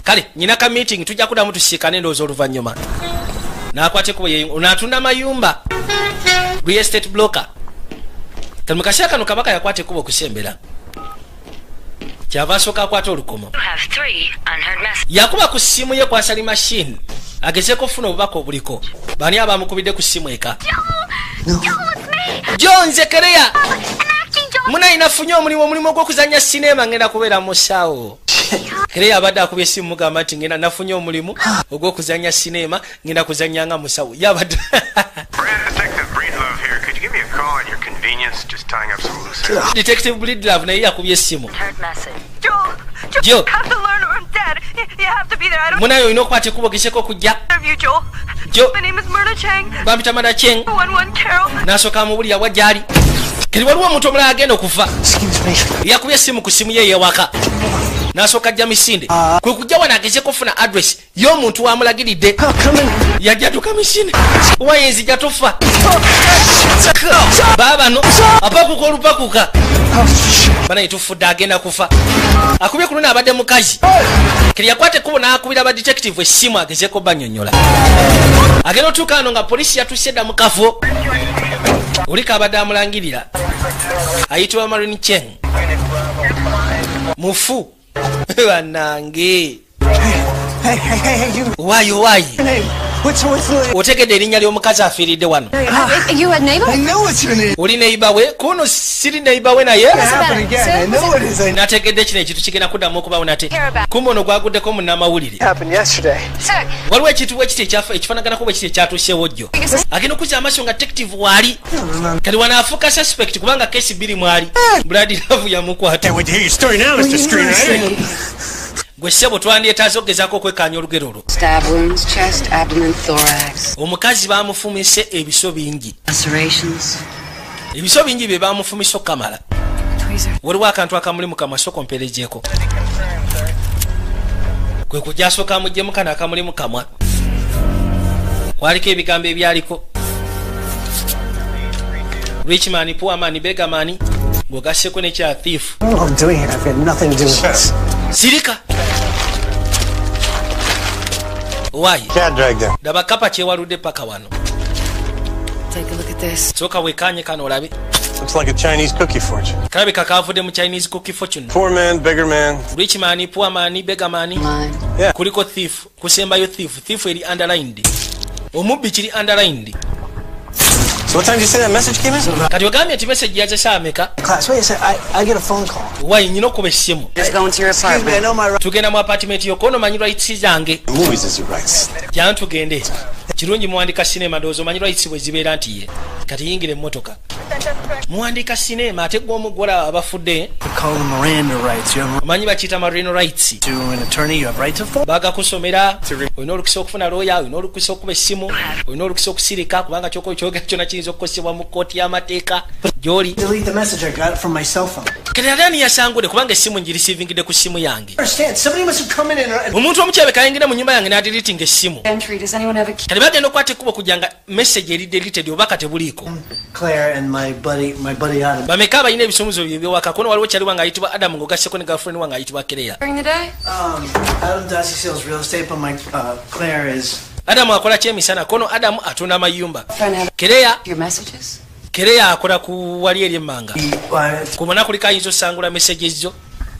Kale nyina ka meeting tujja kuddamu tusiikane ndowooza oluvannyuma. N'akwata ekkubo onaatunda mayumba. Real estate broker. Kale mu kaseera kano kabaka yakwata ekkubo okusembera. Kyava asooka akwata olukomo. Yakuba ku ssimu ye kwasali machine. Agezeeko ofuna obubaka obuliko. Bani abamukubidde ku ssimu eka. Nze Kereya. Muna inafunye omulimu gw'okuzannya sinema ngenda kubeera mu ssaawo. Kereya abadde akubye essimu mugamba nti ngenda nafunye omulimu ogw'okuzannya sinema ngenda kuzannyanga mu ssaawo. Yabadde. Detective Breedlove naye yakubye essimu. Joe. Munayo olina okukwata ekkubo gezeeko okujja. Joe. Bampita Mada Cheng. N'asooka amubulira wa gy'ali. Kati waliwo omuntu omulala agenda okufa. Yakubye essimu ku ssimu ye ey'ewaka. N'asooka ajja misinde. Kwe kujja wano agezeeko ofuna address y'omuntu wamulagiridde. Yajja tuka misinde. Wayenzija tofa. Baabano apakuka olupakuka. Banaye tufudde agenda kufa. Akubye ku luno abadde mukazi. Kiri yakwata ekkubo n'akubira ba detective essimu agezeeko bannyonnyola. Agenda otuuka wano nga poliisi yatuuse dda mu kafo. Oliko abadde amulangirira. Ayitibwa Marine Cheng. Mufu. Bannange. Hey, you. Why? What's the... Otegedde erinnya ly'omukazi afiiridde wano. You a neighbor? I know it's your name. Oli neighbor we? Kuno siri neighbor we naye? Happen again. I know it is. Nategedde kino ekintu kigenda kuddamu okubawo nate. Kumbe ono gwaguddeko munnamawulire. Happened yesterday. Waliwo ekintu bwe kiti ekifaanaganako bwe kiti ekyatuusewo jjo. Agenda okuzza amaaso nga detective waali. Kati wanaafuuka suspect kubanga kesi bbiri mwali. Brad Love yamukwata. Can't wait to hear your story now, Mr. Screenwriter. Gwe ssebo twandyetaaze okugezaako okwekaanya olugero olwo. Stab wounds, chest, abdomen, thorax. Omukazi baamufumise ebiso bingi. Lacerations. Ebiso bingi bye baamufumisa okukamala. Waliwo akantu akamuli mu kamwa soko mperejeeko. kwe kujasooka mujjemu kana akamuli mu kamwa kwaliko ebigambo ebyaliko rich man, poor man, beggar man ng'ogasseko nekya thief. I don't know what I'm doing here. I've got nothing to do with this. Sirika. Why? Can't drag them. Daba kapa kyewaludde paka wano. Take a look at this. Soka wekanye kano olabe. Looks like a Chinese cookie fortune. Kalabika kavudde mu Chinese cookie fortune. Poor man, beggar man. Rich man, poor man, beggar man. Mine. Yeah. Kuliko thief, kusembayo thief. Thief eri underlined. Omubbi kiri underlined. So what time did you say that message came in? Kati ogambye nti message yaze saameka. Class, wait a second. I get a phone call. Why nyina okuba essimu. Just going to your Excuse me, I apartment. know my right. Tugenda mu apartment yo kono manyi rights zange. The movies is your rights. Jana tugende. Kirungi muwandika sinema ndowooza omanyi rights bwe zibeera nti ye. Kati yingire emmotoka. Muwandika sinema ate gwe omuggola abafudde. You call them Miranda rights. You have Omanyi bakiyita marino rights. to an attorney. You have right to phone. Bagakusomera, olina olukisa okufuna looya, olina olukisa okuba essimu, olina olukisa okusirika kubanga kyogera kyonna kiyinza okukosebwa mu kkooti y'amateeka gy'oli. Delete the message. I got it from my cell phone. Kati ate ani yasangudde kubanga essimu ngirisiivingidde ku ssimu yange. Understand? Somebody must have come in and Omuntu omukyebe kayingira mu nnyumba yange n'adiritinga essimu. Entry. Does anyone have a key? Kati bagenda okukwata ekkubo kugira nga message eri deleted obaka tebuliiko. Claire and my buddy Adam. Bameka abalina ebisumuzo byewaka kono waliwo kyali wange ayitibwa Adam ng'ogasseko ne girlfriend wange ayitibwa Kereya. During the day? Adam Darcy sells real estate, but my Claire is. Adam akola kyemisana kono Adam atunda mayumba. Friend had Kereya your messages? Kereya akola ku wali eri emmanga. I'm Kumana kuliko ayinza osangula messages zo.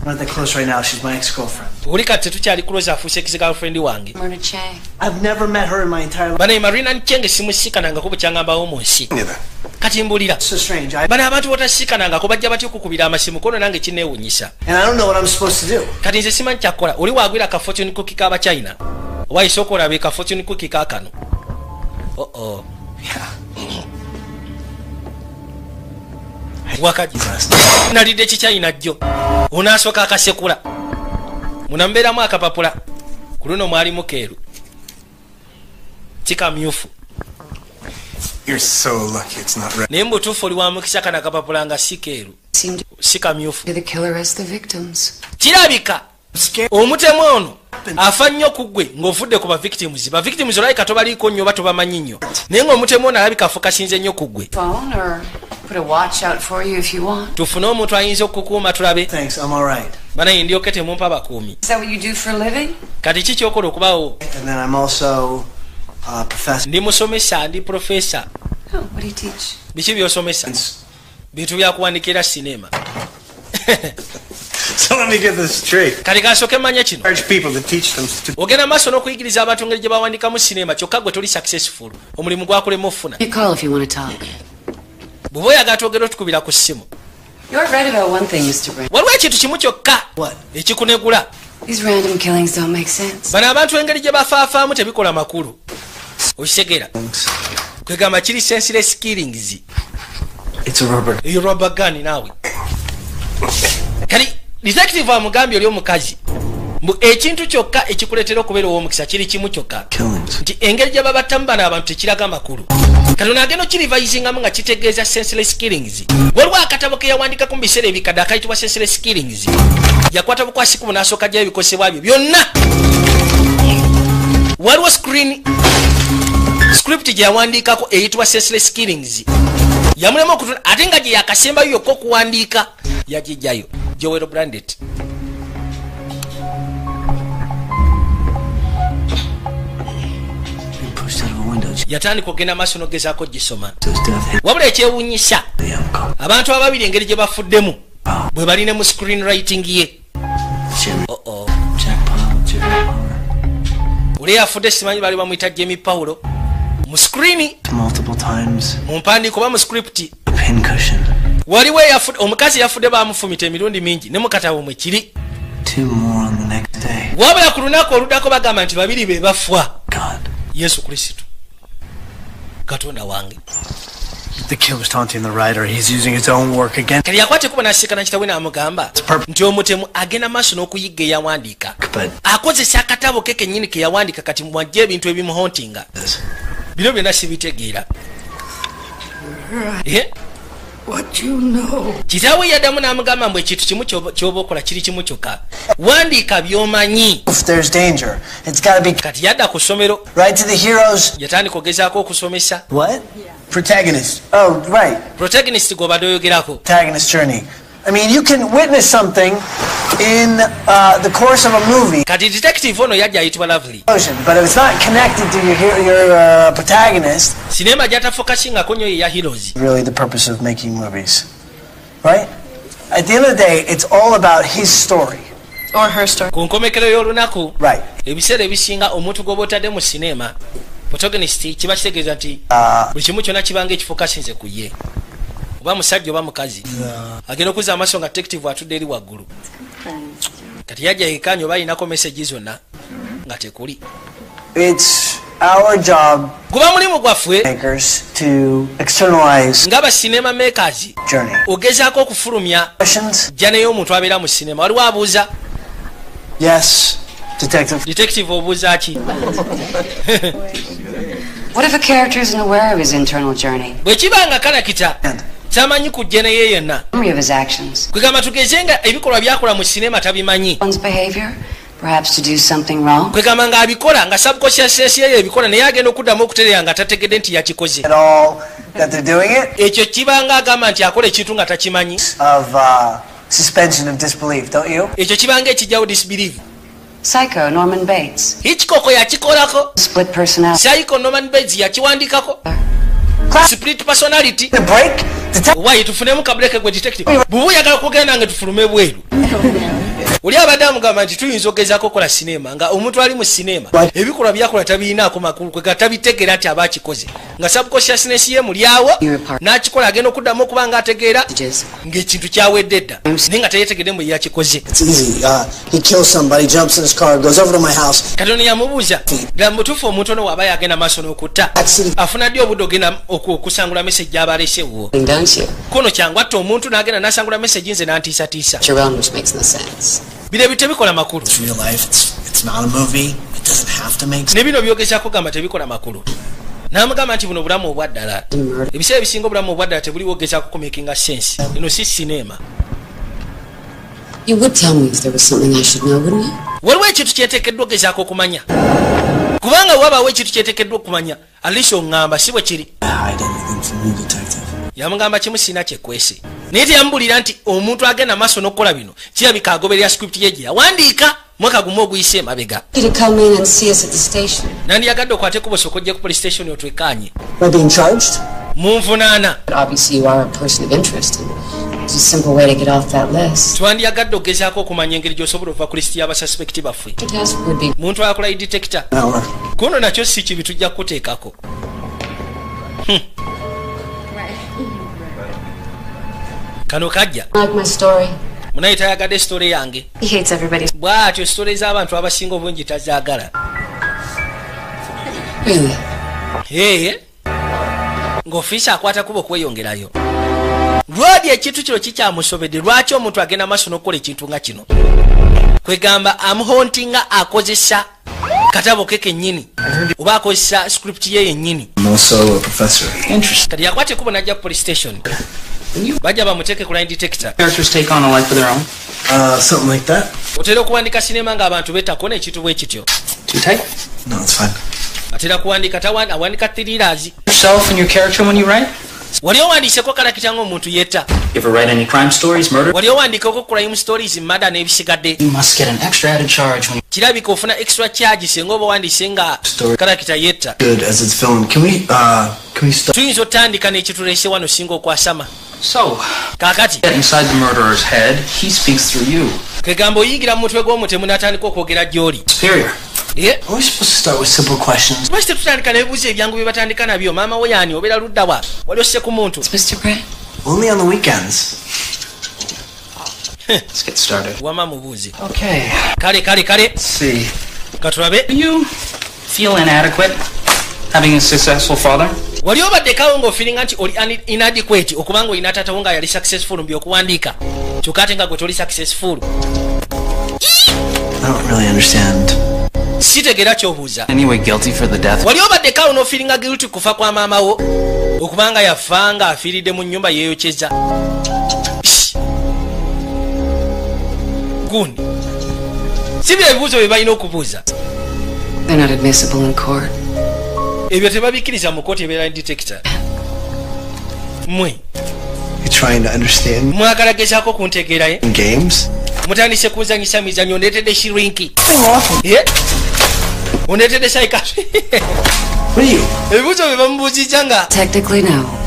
not that close right now. She's my ex-girlfriend. Oli kati tetukyali close afuuse ex girlfriend wange. Myrna Chang. I've never met her in my entire life. Bana Marina Nchenge simusikanangako bukyangambawo mu nsi. Neither. Kati mbulira. It's so strange. Bana abantu botasikanangako bajja batya okukubira amasimu kono nange kineewunyisa. And I don't know what I'm supposed to do. Kati nze simanyi kyakukola. Oli wagwira ka fortune cookie k'aba China. Wayise okolabe ka fortune cookie kaakano. Oh. Yeah. Wakaji. Nalidde kichina jjo. Unasooka akasekula. Munambeeramu akapapula. Ku luno mwali mukeeru. Kikamyufu. You're so lucky it's not red. Naye mbutuufu oli wa mukisa kana akapapula nga si keeru. Seemed Si kamyufu. to the killer as the victims. Kirabika. Omutemu ono afa nnyo ku ggwe ng'ovudde ku bavictims. Bavictims olabika tobaliiko nnyo oba tobamanyi nnyo. Naye ng'omutemu ono alabika afokasinze nnyo ku ggwe. Phone or put a watch out for you if you want. Tufune omuntu ayinza okukuuma tulabe. Thanks. I'm all right. Banaye ndyoke temumpa bakuumi. Is that what you do for a living? Kati ki kyokola okubawo? And then I'm also a professor. Ndi musomesa, ndi profesa. Oh, what do you teach? Biki by'osomesa? Bintu bya kuwandikira sinema. So let me get this straight. Kati kasooke manya kino. Charge people to teach them to. Ogenda maaso n'okuyigiriza abantu ngeri gye bawandikamu sinema kyokka gwe toli successful. Omulimu gwakulema ofuna. You call if you want to talk. Bw'oba oyagala twogera otukubira ku ssimu. You're right about one thing, Mr. Brand. Waliwo ekintu kimu kyokka What? ekikunegula. These random killings don't make sense. Bano abantu engeri gye bafaafaamu tebikola makulu. Okitegeera. Kwegamba kiri senseless killings. It's a rubber. Eyo rubber gun naawe. Kali detective amugambye oli omukazi. Mbu ekintu kyokka ekikuleetera okubeera ow'omukisa kiri kimu kyokka. Killings. Nti engeri gye babattamu bano abantu tekiraga makulu. Kati onaagenda okirivayizingamu nga kitegeeza senseless killings. Waliwo akatabo ke yawandikako mu biseera ebikadde akayitibwa senseless killings. Yakwata bukwasikumu n'asooka gya ebikosebwa byo byonna. Waliwo script gye yawandiikako eyitibwa senseless killings. Yamulema okutuna ate nga gye yakasembayo yokka okuwandiika yagijjayo. Joel Brandet. Being pushed out of a window. Yatandika okugenda maaso n'ogezaako gisoma. His death hit Wabula ekyewuunyisa the uncle. abantu ababiri engeri gye bafuddemu bwe bali ne mu screenwriting ye. Jimmy. Oh. Jack Powell. Jerry Power. Uli yafudde simanyi bali bamuyita Jamie Paulo. Mu screen Multiple times. mu mpandiiko ba mu script A pincushion. waliwo omukazi yafudde bamufumita emirundi mingi ne mu katabo mwe kiri. 2 more on the next day. Wabula ku lunaku oluddako bagamba nti babiri be bafa. God. Yesu Kristo Katonda wange. The killer's taunting the writer. He's using his own work again. Kali yakwate kuba n'asiikana kitawe n'amugamba perfect. nti omutemu agenda maaso n'okuyigga eyawandiika. But Akozesa akatabo ke kennyini ke yawandiika kati mwajja ebintu ebimuhontinga. this. Bino byonna sibitegeera. what you know. Kitaawe yaddamu n'amugamba mbu ekintu kimu ky'oba okola kiri kimu kyokka. Wandiika by'omanyi. If there's danger, it's got to be Kati yadda ku ssomero. right to the heroes. Yatandika okugezaako okusomesa. What? Protagonist. Oh, right. Protagonist gw'obadde oyogerako. Protagonist journey. I mean, you can witness something in the course of a movie. Kati detective ono yajja ayitibwa Lovely. But if it's not connected to your protagonist, Sinema gyatafokasingako nnyo ya heroes. really the purpose of making movies, right? At the end of the day, it's all about his story. Or her story. Ku nkomekero y'olunaku, Right. ebiseera ebisinga omuntu gw'oba otadde mu sinema, protagonist kiba kitegeeza nti buli kimu kyonna kibanga ekifokasinze ku ye. Oba musajja oba mukazi. Agenda okuzza amaaso nga detective atudde eri waggulu. Kati yajja yekkaanya oba ayinako message zonna nga tekuli. It's our job, Guba mulimu gwaffe makers, to externalize ng'aba cinema makers journey. ogezaako okufulumya Questions? jja n'ey'omuntu abeera mu sinema. Waliwo abuuza Yes, detective. detective obuuza ki? What if a character isn't aware of his internal journey? Bwe kiba nga kalakita tamanyi kujja naye yenna. Memory of his actions. Kwegamba tugeze nga ebikolwa byakola mu sinema tabimanyi. One's behavior, perhaps to do something wrong. Kwegamba nga abikola nga subconscious ye ebikola naye agenda okuddamu okutereera nga tategedde nti yakikoze. At all that they're doing it, Ekyo kiba nga agamba nti akola ekintu nga takimanyi. of suspension of disbelief, don't you? Ekyo kiba nga ekijjawo disbelief. Psycho, Norman Bates. Hitchcock yakikolako. Split personality. Psycho Norman Bates yakiwandikako. Split personality. The break? Why tufunemu kabreke gwe detective? Bubu yagala kugenda nga tufulume bweru. Oli abadde amugamba nti tuyinza okugezaako kola sinema nga omuntu ali mu sinema ebikolwa byakola tabiinaako makulu kwega tabitegera nti aba akikoze nga subconsciousness ye mulyawo n'akikola agenda okuddamu okuba nga ategeera ng'ekintu kyawedde dda naye nga teyetegedde mbu yakikoze. It's easy. He kills somebody, jumps in his car, goes over to my house. Katonda yamubuuza ddala mutuufu omuntu ono waaba yagenda maaso n'okutta afuna ddi obudde ogenda okusangula message gy'aba aleesewo kuno kyangu atta omuntu n'agenda n'asangula message nze n'antiisatiisa. Bino tebikola makulu. It's real life. It's not a movie. It doesn't have to make sense. Ne bino byogezaako gamba tebikola makulu. N'amugamba nti buno bulamu obwaddala. Ebiseera ebisinga obulamu obwaddala tebuliwo ogezaako kumakinga sense. Ino si sinema. You would tell me if there was something I should know, wouldn't you? Waliwo ekintu kyeteekeddwa ogezaako okumanya. Kubanga wabaawo ekintu kyeteekeddwa okumanya, alisi oŋŋamba si bwe kiri. Yamugamba kimu sina kyekwese. Naye teyamubulira nti omuntu agenda maaso n'okukola bino kirabika agoberera script ye gye yawandiika mwaka gumu oguyise emabega. Nandiyagadde okwate kubosa okujja ku police station otwekkaanye. Munvunaana. Twandiyagadde ogezaako okumanya engeri gy'osobola ova ku lisiti y'abasuspekti baffe. Muntu akola detector. Kuno nakyo si kibi tujja kukuteekako. Kano kajja. Munaye tayagadde story yange. Bw'atyo story z'abantu abasinga obungi tazaagala. Ng'ofiisa akwata kuba okweyongerayo. Lwadi ekintu kino kikyamusobedde lwaki omuntu agenda maaso n'okukola ekintu nga kino. Kwegamba amuhontinga akozesa katabo ke kennyini oba akozesa script ye yennyini. Kati yakwata ekubo n'ajja ku police station. Bajja bamuteeke ku line detector. Characters take on a life of their own. Something like that. Otera okuwandika sinema ng'abantu beetako n'ekintu bwe kityo. Too tight? No, it's fine. Atera kuwandika awandika thrillers. Yourself and your character when you write? Wali owandiiseko kalakita ng'omuntu yetta. You ever write any crime stories, murder? Wali owandiikako crime stories, murder n'ebisigadde. You must get an extra added charge when kirabika ofuna extra charge singa oba wandiise nga kalakita yetta. Good as it's filmed. Can we start? Tuyinza otandika n'ekituleese wano singa okwasama. So, kaakati get inside the murderer's head, he speaks through you. Kwegamba oyingira mu mutwe gw'omutemu n'atandika okwogera gy'oli. Superior. Yeah. Are we supposed to start with simple questions? Lwaki tetutandika n'ebibuuzo ebyangu bye batandika nabyo? Maama wo yaani obeera ludda wa? Wali osse ku muntu? Only on the weekends. Let's get started. Wama mubuuzi. Okay. Kale. Let's see. Katulabe. Do you feel inadequate having a successful father? Wali obaddekawo ng'ofiringa nti oli inadequate okubanga olina taata wo nga yali successful mu by'okuwandiika kyokka ate nga gwe toli successful. I don't really understand. Sitegera ky'obuuza. Anyway, guilty for the death. Wali obaddekawo n'ofiringa guilty kufa kwa maama wo okubanga yafanga afiiridde mu nnyumba yeeyokyeza. Gundi si bye ebibuuzo bye balina okubuuza. They're not admissible in court. Ebyo tebabikkiriza mu kooti ebeera detector. Mwe You trying to understand mwagala gezaako kuntegeerayo. games? Mutandise kuzanyisa mizanyo ondeetedde shirinki. Ondeetedde saikasi. What are you? Ebibuuzo bye bamubuuzizza nga Technically, no.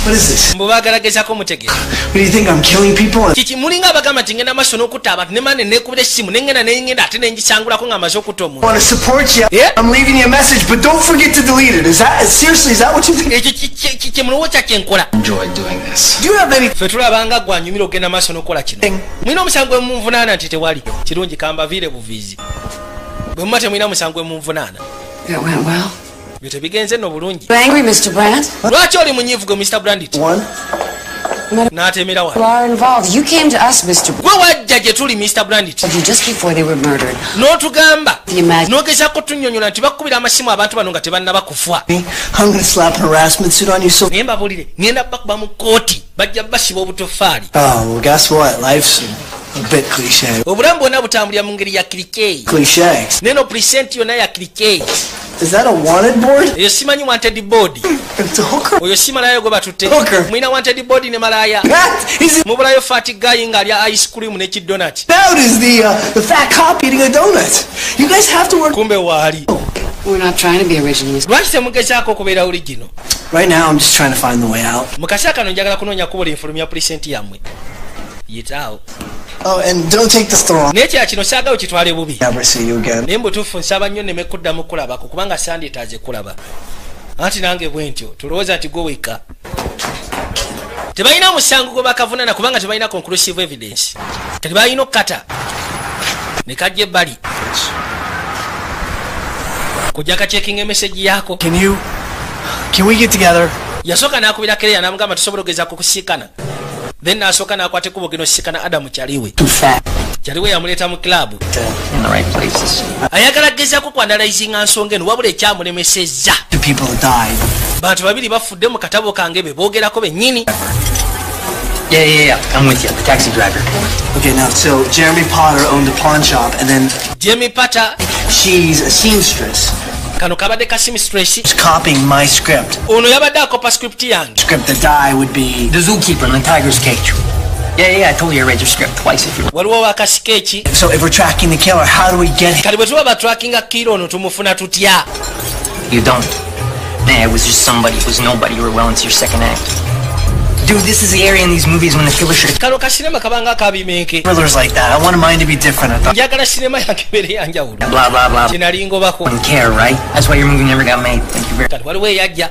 What is this? mbu baagala gezaako mutegeera. What do you think? I'm killing people? Kiki mulinga abagamba nti ngenda maaso n'okutta abantu ne mane neekubira essimu nengenda ate nengisangulako nga amaze okutta I omuntu. want to support you. Yeah? I'm leaving you a message, but don't forget to delete it. Seriously, is that what you think? Ekyo kye mulowooza kye nkola. Enjoy doing this. Do you have any Ffe tulabanga gwanyumira ogenda maaso n'okukola kino. Mulina omusango emunvunaana nti tewali. Kirungi kambaviire buviizi. Bwe muma temulina musango emunvunaana. It went well. Byo tebigenze nno bulungi. You angry, Mr. Brandt? Lwaki oli munyiivu gwe Mr. Brandit? one? N'atemera You wano. are involved. You came to us, Mr. Gwe wajja gye tuli Mr. Brandit. Brandt, just before they were murdered. N'otugamba. Imagine. N'ogezaako tunnyonnyola nti bakubira amasimu abantu bano nga tebannaba kufa. I'm gonna slap an harassment suit on you so. Naye mbabuulire ngenda bakuba mu kooti bajja basiba obutoffaali. Oh, well, guess what? Life's a bit cliche. Obulamu bwonna butambulira mu ngeri ya kirikeeyi. Cliche. neno present yonna ya kirikeeyi. Is that a wanted board? Eyo simanyi wanted board. It's a hooker. Oyo si malaya gwe batutte. Hooker. Mwina wanted board ne malaya. That is Mubulayo fat guy ng'alya ice cream ne kidonut. That is the fat cop eating a donut. You guys have to work. Kumbe waali. We're not trying to be original, Mr. Lwaki temugezaako okubeera original? Right now, I'm just trying to find the way out. Mu kaseera kano njagala kunoonya kubola enfulumya present yammwe. Yitaawo. Oh, and don't take this the wrong. Naye kya kino saagala okitwale bubi. Never see you again. Naye mbutuufu nsaba nnyo nneme kuddamu kulabako kubanga sandetaaze kulaba. Anti nange bwe ntyo tulowooza nti gwe wekka. Tebalina musango gwe bakavunana kubanga tebalina conclusive evidence. Tebalina okukata. Ne kajja ebbali. Kujja kacekinga emesegi yaako. Can we get together? Yasooka n'akubira kereya n'amugamba tusobola ogezaako kusiikana. Then n'asooka n'akwata ekkubo gino siikana Adamu Kyaliwe. Too fat. Kyaliwe yamuleeta mu club. In the right places. Ayagala gezaako kwandalayizinga nsonga eno wabula ekyamulemesezza. The people that died. Bantu babiri bafudde mu katabo kange be boogerako bennyini. Yeah. I'm with you. The taxi driver. Okay, now, so Jeremy Potter owned a pawn shop, and then Jamie Potter. she's a seamstress. Kano kabadde ka seamstress. She's copying my script. Ono yabadde akopa script yange. Script that die would be The zookeeper in the tiger's cage. Yeah. I told you I read your script twice if you Waliwo wakasikeeki. So if we're tracking the killer, how do we get him? Kati bwe tuba batrackinga kiro ono tumufuna tutya? You don't. Nah, it was just somebody. It was nobody. You were well into your second act. Dude, this is the area in these movies when the killer should Kano ka sinema kabanga akabimenke. Thrillers like that. I wanted mine to be different. I thought. Njagala sinema yange ebeere ya njawulo. blah, blah, blah. Kinali ngobako. Wouldn't care, right? That's why your movie never got made. Thank you very much. Kati waliwo eyajja.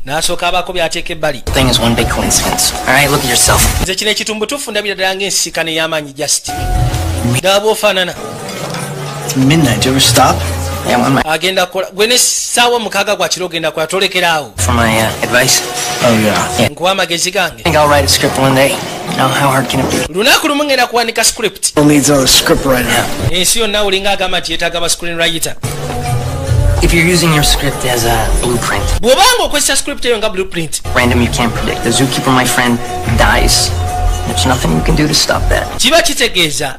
N'asooka abaako by'ateeka ebbali. Thing is one big coincidence. All right, look at yourself. Nze kino ekitumbutuufu ndabira ddala ng'ensisinkano ey'amaanyi just. Ddala bw'ofaanana. It's midnight. Do you ever stop? Yeah, one of Agenda kola. Gwe ne ssaawa mukaaga gwa kiro ogenda kola tolekeraawo. for my advice. Oh yeah. Nkuwa amagezi gange. I think I'll write a script one day. Now, how hard can it be? Lunaku lumu ngenda kuwanika script. Still needs a script writer. Ensi yonna olinga agamba nti yeetaaga ba screenwriter. If you're using your script as a blueprint, Bw'obanga okozesa script eyo nga blueprint. random you can't predict. The zookeeper, my friend, dies. There's nothing you can do to stop that. Kiba kitegeeza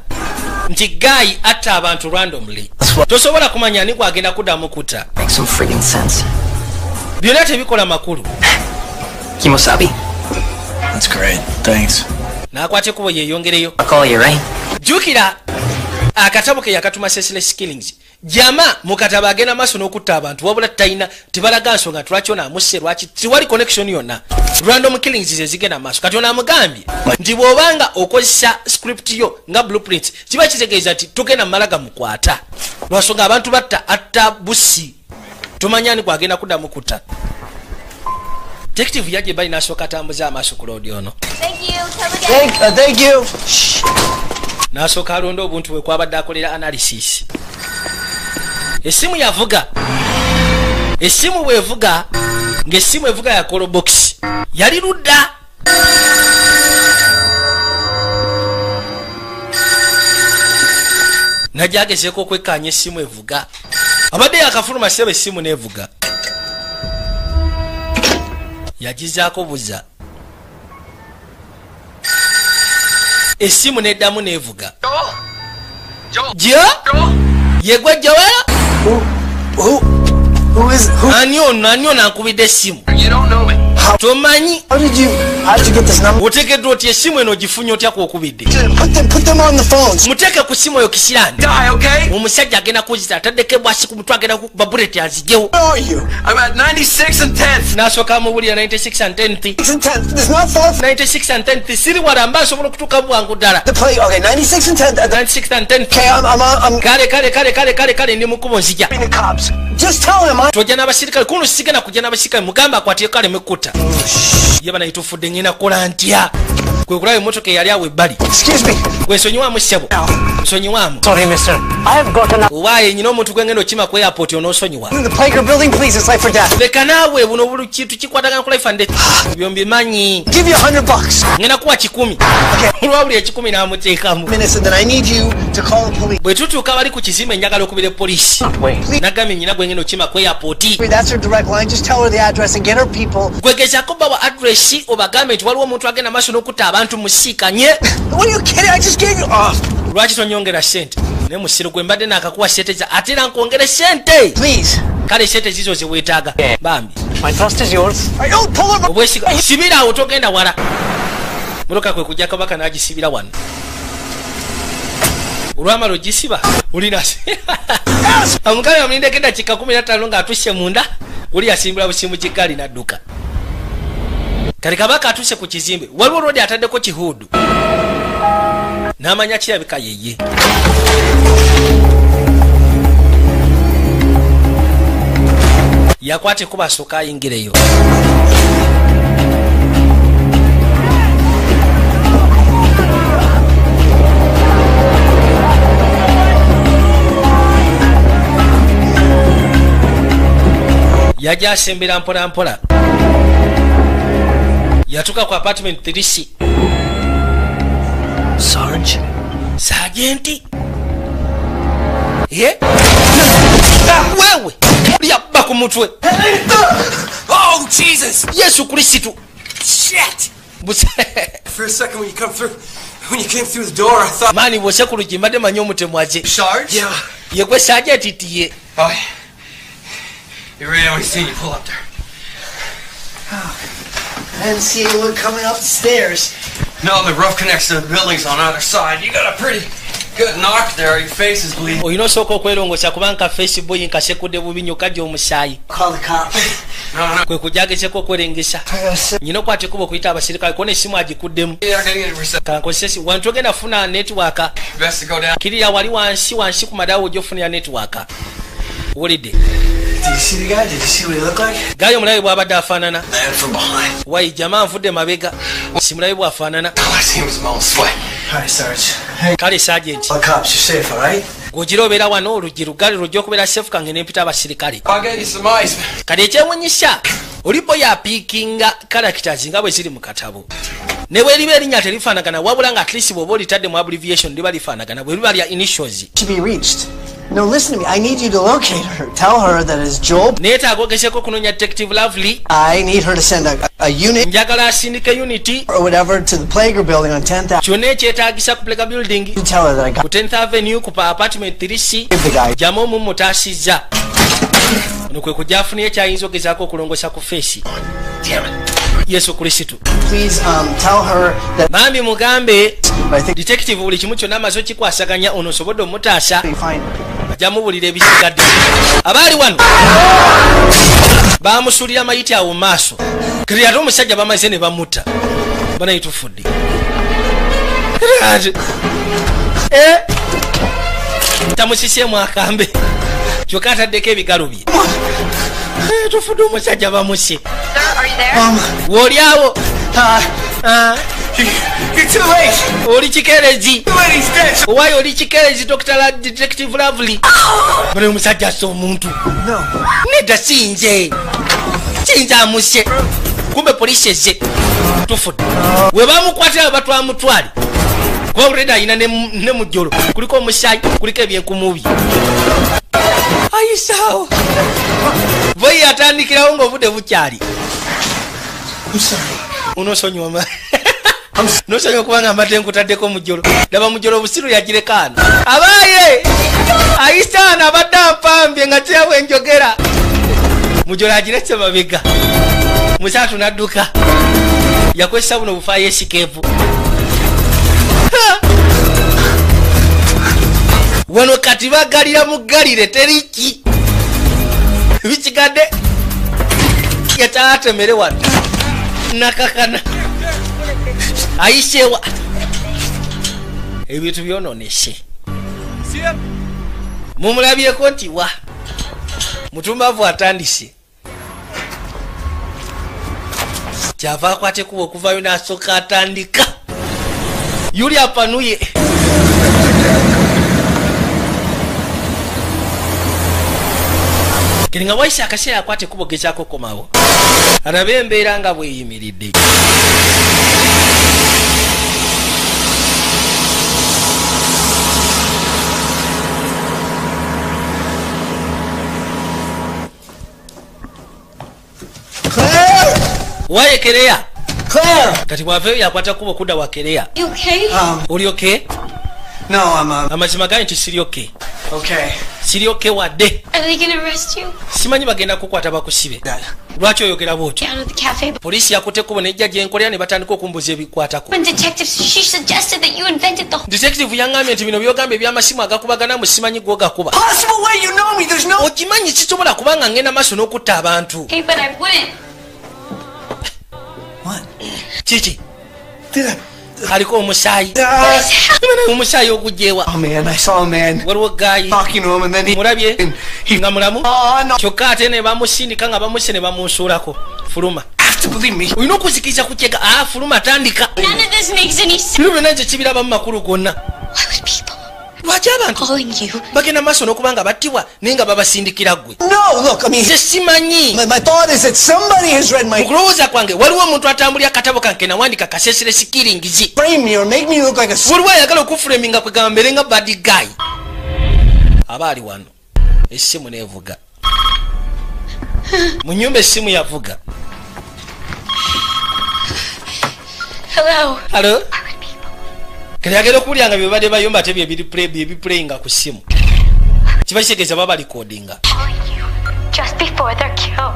nti Guy atta abantu randomly. Tosobola kumanya ani gwagenda kuddamu kutta. Makes some friggin' sense. Byonna tebikola makulu. Kimosabi, That's great. Thanks. N'akwata ekkubo yeeyongereyo. I'll call you, right? Jjukira akatabo ke yakatuma Senseless Killings. Jama mu katabo agenda maaso n'okutta abantu wabula talina tebalaga nsonga lwaki ono amusse lwaki tiwali connection yonna. Random killings ze zigenda maaso. Kati ono amugambye nti bw'obanga okozesa script yo nga blueprint kiba kitegeeza nti tugenda mu malaga mukwata. Lwasonga abantu atta busi. Tumanya ani gwagenda kuddamu kutta. Detective yajja ebbali n'asooka atambuza amaaso ku loodi ono. Thank you. N'asooka alonda obuntu bwe kwabadde akolera analysis. Essimu yavuga. Essimu bw'evuga ng'essimu evuga ya call box. Yali ludda. Najja agezeeko okwekkaanya essimu evuga. Abadde yakafuluma ssebo essimu n'evuga. yagizaako buza essimu neddamu neevuga jo yegwe Joel ani ono ankubidde essimu tomanyi otegeddwa oti essimu eno ogifunye otya kwokubidde muteeke ku ssimu oyo kisirani omusajja agenda kuzita ataddeko ebwasi ku mutwe agenda kukuba buleti azigyewo n'asooka mubulira 96 and 10 siri wala mba asobola okutuuka bwangu ddala 96 and 10 kale ndi mukubo nzija tojja n'abasirikale kuno sigenda kujja n'abasirikale mugamba akwatire kale mekutta ye bana itufudde ngenda kukola ntya kwe kulaba emmotoka eyali awo ebbali gwensonyiwamu ssebo nsonyiwamu owaaye nyina omuntu gwengenda okima ku airport onoosonyiwa leka naawe buno buli kintu kikwatagana ku life and death byo mbimanyi ngenda kuwa 10 olwa buli 10 n'amuteekamu bwe tutuuka bali ku kizimbe njagala okubira epoliisi nagambye nyina gwengenda okima ku airport gwegezako bawa adresi obagambe nti waliwo omuntu agenda maaso n'okutta abantu musiikanye lwaki tonyongera sente naye musiro gwe mbadde naakakuwa sente za ate era nkwongere sente kale sente zizo zeweetaaga bambi obwesiga sibira awo togenda wala muloka kwe kujja kabaka n'agisibira wano olwamala ogisiba olina omukami amulindeko eddakiika 15 ng'atusse munda oli yasimbula busimu kigaali n'adduka kale kabaka atuuse ku kizimbe waliwo olwodi ataddeko kihuudu n'amanya kirabika yeye yakwate kuba asooka ayingireyo yajja asembera mpola mpola yatuka ku apartment 3C Sergeant ye wewe lyabba ku mutwe Oh, Jesus! Yesu Kristo Shit! For a second when you came through the door, I thought... Mani bwose ku luggi mbadde manyi omutemu aje. Sarge? Yeah. Yegwe Sergeant tiye. Oh, you really only seen you pull up there. I didn't see anyone coming up the stairs. No, the roof connects to the buildings on either side. You got a pretty good knock there. Your face is bleeding. Oyina osooka okwerongoosa kubanga Facebook nkasekudde bubi nnyo kajja omusaayi. Call the cops. No. Kwe kujagezeko okwerengesa. Nyina okwate kuba okuyita abasirikale kone esimu agikuddemu. Kankozesi wantu ogenda funa network. Best to go down. Kirira wali wansi ku madawo gy'ofunira network. Wulidde. Did you see the guy? Did you see what he looked like? Gayo mulabe bw'abadde afaanana. Man from behind. Wai jamaa nvudde mabega. Simulabe bw'afaanana. All I see was Mel sweat. All right, Sarge. Hey, Kale Sergeant. all cops, you're safe, all right? Gwogira obeera wano oluggi lugali lujja okubeera safe kange n'empita abasirikale. I'll get you some ice. Kale ekyewunyisa oli boy apiikinga characters nga bwe ziri mu katabo. Ne bwe liba erinnya terifaanagana wabula nga at least bw'oba olitadde mu abbreviation liba lifaanagana bwe liba lya initials. To be reached. No, listen to me. I need you to locate her. Tell her that it's Joel. Neetaaga ogeseko kunoonya Detective Lovely. I need her to send a unit Njagala asindike unity. or whatever to the Playgroup building on 10th Avenue. Kyonna ekyetaagisa ku Plega Building. You tell her that I Ku got 10th Avenue ku apartment 3C. the guy. Jamu omu mutaasizza. Ono kwe kujja afunire kyayinza ogezaako okulongosa ku feesi. Damn it. Yesu Kristo. Please tell her that Mambi mugambe I think detective buli kimu kyonna amaze okikwasaganya ono osobodde omutaasa. we find Ajja mubulira ebisigadde. Abaali wano baamusuulira amayiti awo mu maaso. Kati ate omusajja bamaze ne bamutta. Banayitufudde. Tamusisiemu akambe. Kyokka ataddeko ebigalo bye. Tufudde omusajja bamuse. Sir, are you there? W'oli awo. You're too late. Oli kikerezi. The lady's dead. Owaayi oli kikerezi Dr. Detective Lovely. Bano omusajja assa omuntu. no. Nedda sinze. Sinze amuse. Kumbe poliisi ezze. Tufudde. We bamukwatira batwamutwale. Kuba already ayina ne mu jjolo. Kuliko omusaayi, kuliko ebyenkumubi. Ayisaawo. Boyi atandikirawo ng'obudde bukyali. I'm sorry. Unosonywa nosonyo kubanga amate nkutaddeko mujjolo laba mujjolo obusiru yagirekaana abaye ayisana abadde mpambye nga kyabwe njogera mujjolo agiretse mabega musatu nadduka yakwesa buno bufaayo esikeevu wano kati bagalira mugalire teriki bikigadde yataatemere wano nakakana aishewa ebintu byononeshe mumulabyeko nti wa mutumbavu atandise kyava akwate kuba okuvayo nasooka atandika yuli apanuye kiringa waise akaseera akwate kuba gezaako komawo arabe embeera nga bweyimiridde waye Kereya Claire! kati bwafeyo yakwata kuba okudda wa Kereya. You okay? Oli okay? No, I'm amazima gani nti siri okay. Okay. Siri okay wadde. Are they gonna arrest you? Simanyi bagenda kukwata bakusibe. Lwaki oyogera bw'otyo? Get out of the cafe. Poliisi yakutte kubo nejja gye nkolera ne batandika okumbuza ebikwatako. When detective, she suggested that you invented the Detective yaŋŋambye nti bino byogamba eby'amasimu agakubagana mu simanyi gwogakuba. Possible way, you know me, there's no... Okimanyi kisobola kubanga ngenda maaso n'okutta abantu. Okay, but I wouldn't. What? Kiki? Did I... aliko omusaayi. Omusaayi ogugyewa. Oh man, I saw a man waliwo gaayi talking to him and then he... mulabye nga mulamu no. kyokka ate ne bamusindika nga bamuse ne bamunsuulako. Fuluma have to believe me. olina okuzikiriza ku kyeka. Fuluma tandika. None of this makes any sense. bino byonna nze kibiraba mu makulu gonna. Why would people lwaki abantu calling you? bagenda maaso n'okuba nga battibwa naye nga babasindikira ggwe? No, look, I mean... nze simanyi. My thought is that somebody has read my... Mukulowooza kwange waliwo omuntu atambulira akatabo kange nawandika kasesere sikiringizi. frame me or make me look like a... waliwo ayagala okufulaminga kwegamba mbere nga bad guy. aba ali wano essimu neevuga mu nnyumba essimu yavuga. Hello? Kale agenda okuwulira nga byebadde bayomba ate byebiplayinga ku ssimu. Kiba kitegeeza baba likodinga.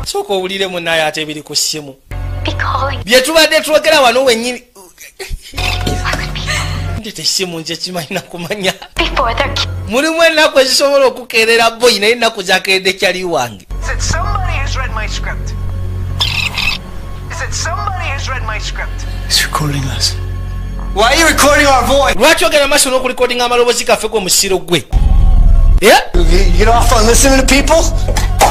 Sooka owulire munnaye ate ebiri ku ssimu. Bye tubadde twogera wano wennyini. Ndete essimu nze kimanyi nakumanya. Mulimu ennaku ezisobola okukeerera boyi naye ennaku zakeeredde kyali wange. He's recording us. Why are you recording our voice? Lwaki ogenda maaso n'okulikodinga amaloboozi gaffe g'omusiro gwe? You get off on listening to people?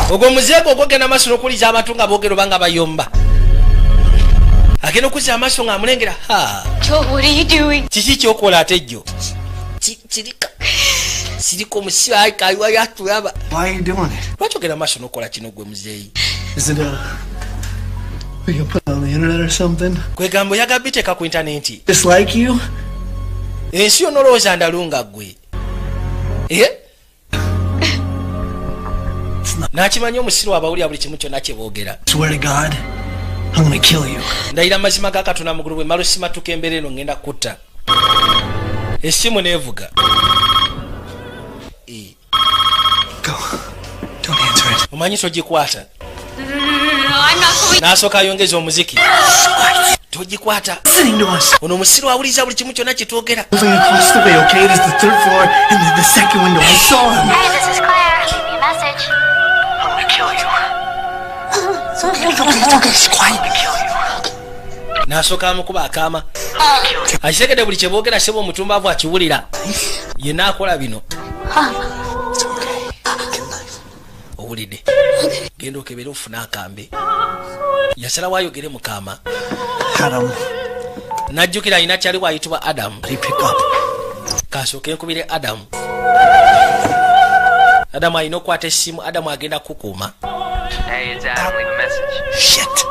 Ogwo muzeeko ogwogenda maaso n'okuwuliza abantu nga boogera oba nga bayomba. Agenda okuzza amaaso ng'amulengera. Joe, what are you doing? Kiki kyokola ate jjo? Sirika omusibe ayikayiwa yatulaba. Why are you doing it? Lwaki ogenda maaso n'okola kino gwe muzeeyi? Is it we can put it on the internet or something? Kwegamba oyaga biteeka ku intaneti. Just like you? Ensi yonna olowooza ndalunga ggwe. Nakimanyi omusiru abawulira buli kimu kyonna kye boogera. Swear to God, I'm gonna kill you. Ndayira mazima ga Katonda mugulu bwe malo simatuka embeera eno ngenda kutta. Essimu neevuga. Go. Don't answer it. Omanyi togikwata. No, I'm not going. N'asooka ayongeza omuziki. Togikwata. Listening to us. Ono omusiru awuliriza buli kimu kyonna kye twogera. Moving across the way, okay? It is the third floor and the second window. I saw him. Hey, this is Claire. Leave me a message. I'm gonna kill you. Okay, it's quiet. I'm gonna kill you. N'asooka amukuba akaama. Akitegedde buli kye boogera sebo omutumbaavu akiwulira. Yenna akola bino. Owulidde. Genda okebera ofune akambe. Yasalawo ayogere mu kaama. Adam. Najjukira alina kyaliwo ayitibwa Adam. He pick up. Kasooke nkubire Adam. Adam alina okwata essimu. Adam agenda kukuuma. Hey, it's Adam. Leave a message. Shit.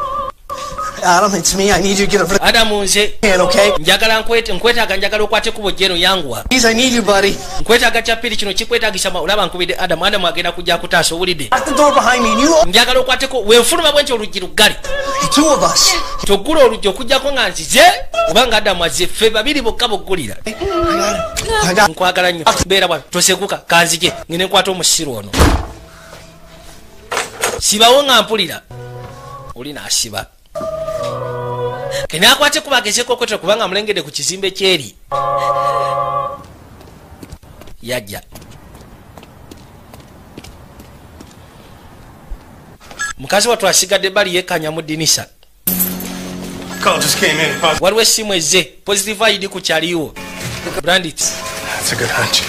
Adam, it's me. I need you to get a Adam nze hand, okay? njagala nkwetaaga njagala okwate kubo jeno yanguwa. Please, I need you, buddy. Nkwetaaga kyapiri kino kikwetaagisa olaba nkubidde Adam agenda kujja kutaasa owulidde. Lock the door behind me and you Njagala okwateko wenfuluma bwentyo oluggi luggale. the two of us. Toggula oluggi okugyako nga nzize obanga Adam azze ffe babiri bokka boggulira. I got Nkwagala nnyo. Beera bwa toseguka kanzije ngene nkwata omusiru ono. Sibawo nga mpulira. Oli naasiba. Kena akwate kubagezeko kwetera kubanga mulengedde ku kizimbe kyeri. Yajja. Mukazi watu asigadde bali yekanya mu dinisa. Call just came in. Waliwo essimu ezze. Positive ID ku kyaliwo. Brandit. That's a good hunch.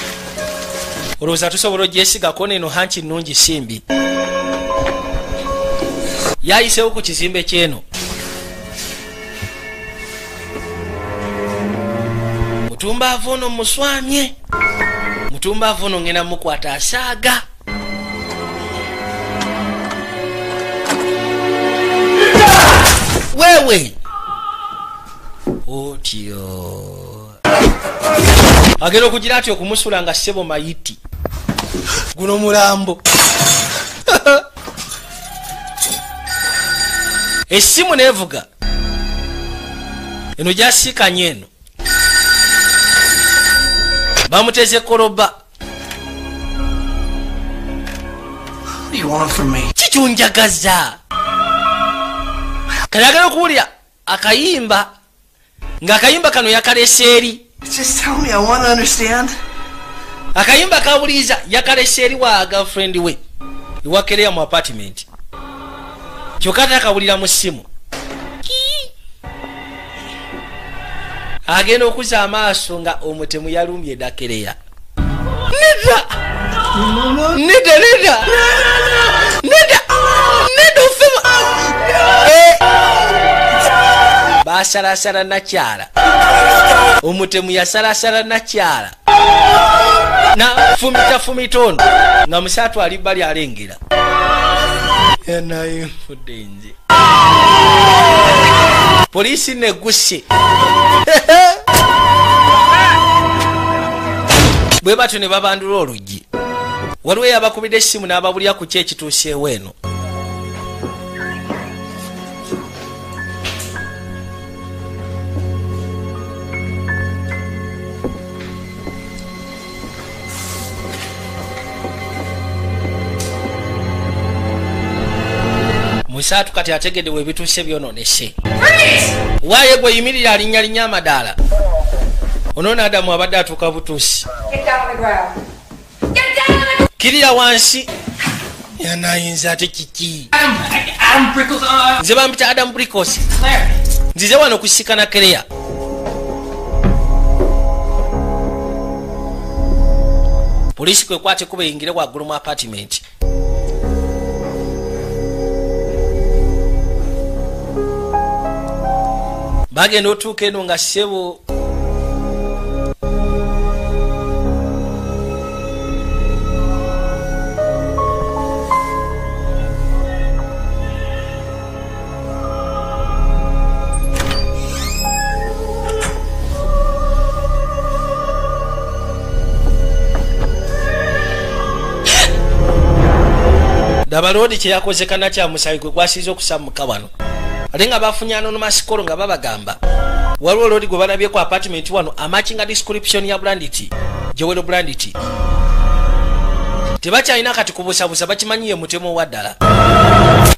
Olowooza tusobola ogyesigako neno hanki nnungi simbi. Yayisewo ku kizimbe kyeno. Mutumbaavu ono muswamye. Mutumbaavu ono ngenda mukwata asaaga. Wewe otyo agenda okugira atyo okumusula nga ssebo mayiti guno mulambo. Essimu nevuga eno gyasiikanye eno bamuteze koloba. What do you want from me? Kikyunjagaza kayagala okuwulira akayimba ng'akayimba kano yakalese eri. Just tell me. I want to understand. Akayimba kabuliza yakalese eri wa girlfriend we iwakereya mu apartment. Kyokka takawulira mu ssimu. Agenda okuza amaaso nga omutemu yalumbye dakereya. Neda! Neda, neda! Neda! Neda ofema! Basalasala nakyala. Omutemu yasalasala nakyala. Na fumita ono nga musatu ali bali alengera. Naye nfudde nze. Poliisi negguse. Bwe batyo ne babandula oluggi. Waliwo eyabakubidde essimu n'ababulya ku kye ekituuseewo eno. Musatu kati ategedde we bituuse byononese. Waaye gwe yimirira alinnyalinnya amadaala. Onoona Adamu abadde atuuka butuusi. Kirira wansi. Yanayinza ate kiki. Adam Brickles. Nze bampita Adam Brickles. Nzize wano kusikana Kereya. Polisi kwe kwate kuba yingire waggulu mu apartment. Bagenda otuuka eno nga ssebo Dabalodi kye yakozekana kya musayi gwe gwasiiza okusammuka wano. Ate nga bafunye anonymous call nga babagamba waliwo lodi gwe balabye ku apartment wano amatchinga description ya Brandit Joel Brandit. Tebakyalina kati kubusabusa bakimanyiye mutemo wa ddala.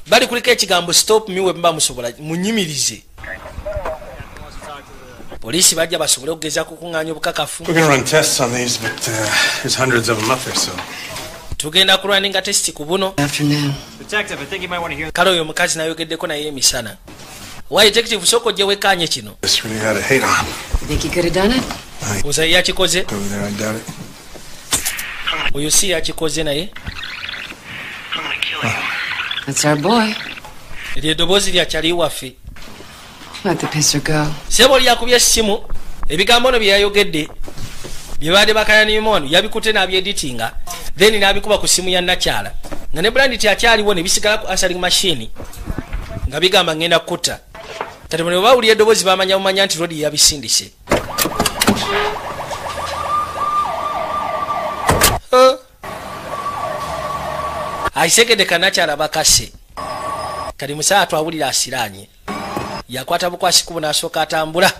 Bali kuliko ekigambo stop me we mba musobola munyimirize. Polisi bajja basobole okugeza kukuŋŋaanya obukakafu. We're going to run tests on these, but there's hundreds of them up there, so. Tugenda kulwaninga testi ku buno. Afternoon. Detective, I think you might want to hear. Kale oyo mukazi nayogeddeko naye emisana. Why detective soko gye wekanye kino? This really had a hate on. You think you could have done it? Oza yakikoze? Over there, I doubt it. Oyo si yakikoze naye? I'm going to kill you. That's our boy. Eryo eddoboozi lyakyali waffe. Let the pisser go. Sebo lyakubya essimu ebigambo no bye yayogedde bye baade bakayaniimono yabikutte n'abyeditinga then n'abikuba ku ssimu ya Nakyala nga ne Brandit akyaliwo ne bisigala ku answering machine nga bigamba ngenda kutta kati bwe bawulira eddoboozi bamanya nti Rodi yabisindise. Aisegede kanakyala bakase kati musaatu awulira asiranye yakwata bukwasi kubu n'asooka atambula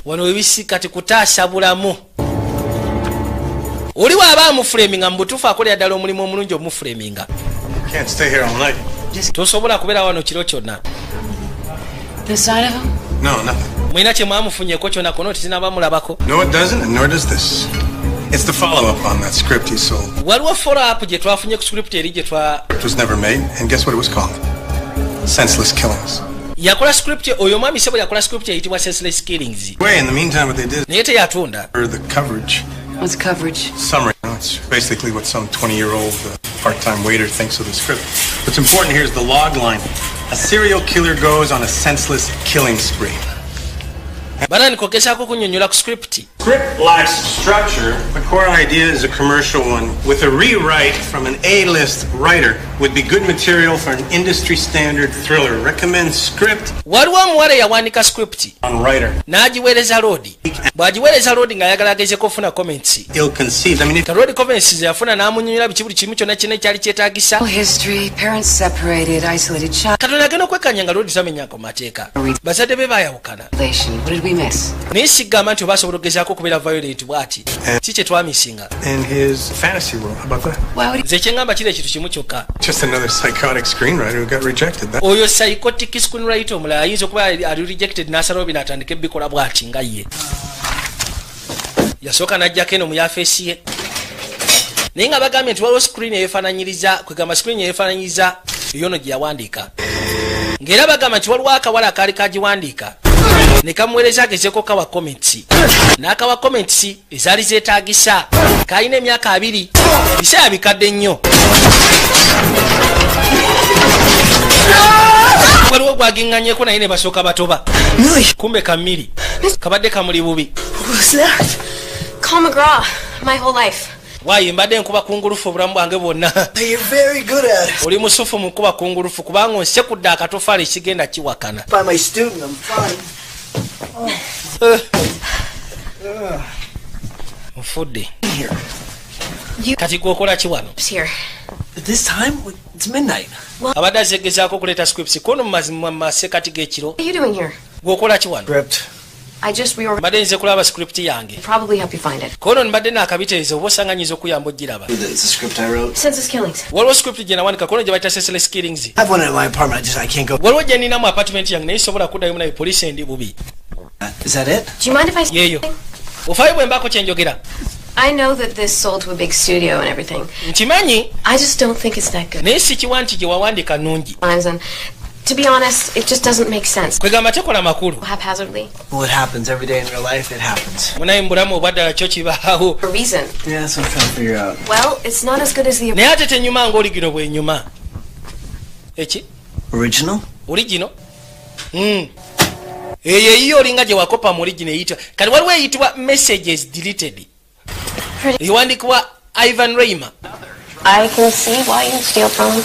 wano webisi kati kutaasa bulamu oli waaba amufuraminga mu butuufu akolera ddala omulimu omulungi omufuraminga tosobola kubeera wano kiro kyonna mwina kye mwamufunyeko kyonna kono tizinaba mulabako. It's the follow-up on that script he sold. Waliwo follow-up gye twafunye ku script eri gye twa... It was never made, and guess what it was called? Senseless Killings. Yakola script oyo mwami sebo yakola script eyitibwa Senseless Killings. Wait, in the meantime what they did... Naye teyatunda. The coverage. What's coverage? Summary. It's basically what some 20-year-old part-time waiter thinks of the script. What's important here is the log line. A serial killer goes on a senseless killing spree. Banani kogesako kunyonyola ku script. Script lacks structure. The core idea is a commercial one with a rewrite from an A-list writer would be good material for an industry standard thriller. Recommend script. Waliwo omuwala yawanika script on writer. N'agiweereza Rodi. Bw'agiweereza Rodi ng'ayagala agezeko okufuna comments. Ill-conceived. I mean, Rodi comments ze yafuna n'amunyonyola biki buli kimu kyonna kyonna ekyali kyetaagisa. History, parents separated, isolated child. Katonda agenda okwekanya nga Rodi tamenyako mateeka. Bazadde be baayawukana. What did we miss? Naye sigamba nti oba asobola okugezaako okubeera violent bw'ati. Si kye twamisinga. And his fantasy world. How about that? Nze kye ngamba kiri ekintu kimu kyokka. Just another psychotic screenwriter who got rejected. Oyo psychotic screenwriter omulala ayinza okuba ali rejected n'asalawo bino atandika ebikola bw'ati nga ye. Yasooka n'ajjako eno mu yafeesi ye. Naye nga bagambye nti waliwo screen eyeefaananyiriza kwegamba screen eyeefaananyiriza yono gye yawandiika. Ng'era bagamba nti waliwo akawala akaali kagiwandiika. Ne kamuweereza agezeeko kawa comments. N'akawa comments ezaali zeetaagisa. Kaalina emyaka 2. Biseera bikadde nnyo. Waliwo gwagiŋŋanyeeko naye ne basooka batoba. Kumbe kamiri. Kabadde kamuli bubi. Call McGraw. My whole life. Waayi mbadde nkuba kungulufu obulamu bwange bwonna. You're very good at it. Oli musufu mu kuba kungulufu kubanga onsekudde akatofaali ekigenda kiwakana. By my student, I'm fine. Mufudde. Kati gwokola ki wano? At this time, it's midnight. Abadde azegezaako okuleeta scripts kono mu masekati g'ekiro. What are you doing here? Gwokola ki wano? Script. I just reorganized. Mbadde nze kulaba script yange. Probably help you find it. Kono mbadde naakabitereeza oba osanganyiza okuyamba ogiraba. It's a script I wrote. Senseless Killings. Waliwo script gye nawanika kono gye bayita Senseless Killings. I have one in my apartment. I can't go. Waliwo gye nina mu apartment yange naye sobola kuddayo naye poliisi endi bubi. Is that it? Do you mind if I say Yeeyo. something? Ofaayo bwe mbaako kye njogera. I know that this sold to a big studio and everything. Nkimanyi I just don't think it's that good. naye sikiwa nti gye wawandiika nnungi. And to be honest, it just doesn't make sense. Kwegamba tekola makulu. Haphazardly. Well, it happens every day in real life. It happens. Munaye mu bulamu obwaddala kyo kibaawo. For a reason. Yeah, that's what I'm trying to figure out. Well, it's not as good as the naye ate tenyuma ng'oligino bwenyuma. Eki? Original? Origino? Eyo eyiyo olinga gye wakopa mu origino eyitibwa. Kati waliwo eyitibwa messages deleted. Ewandiikibwa Ivan Reimer. I can see why you steal from.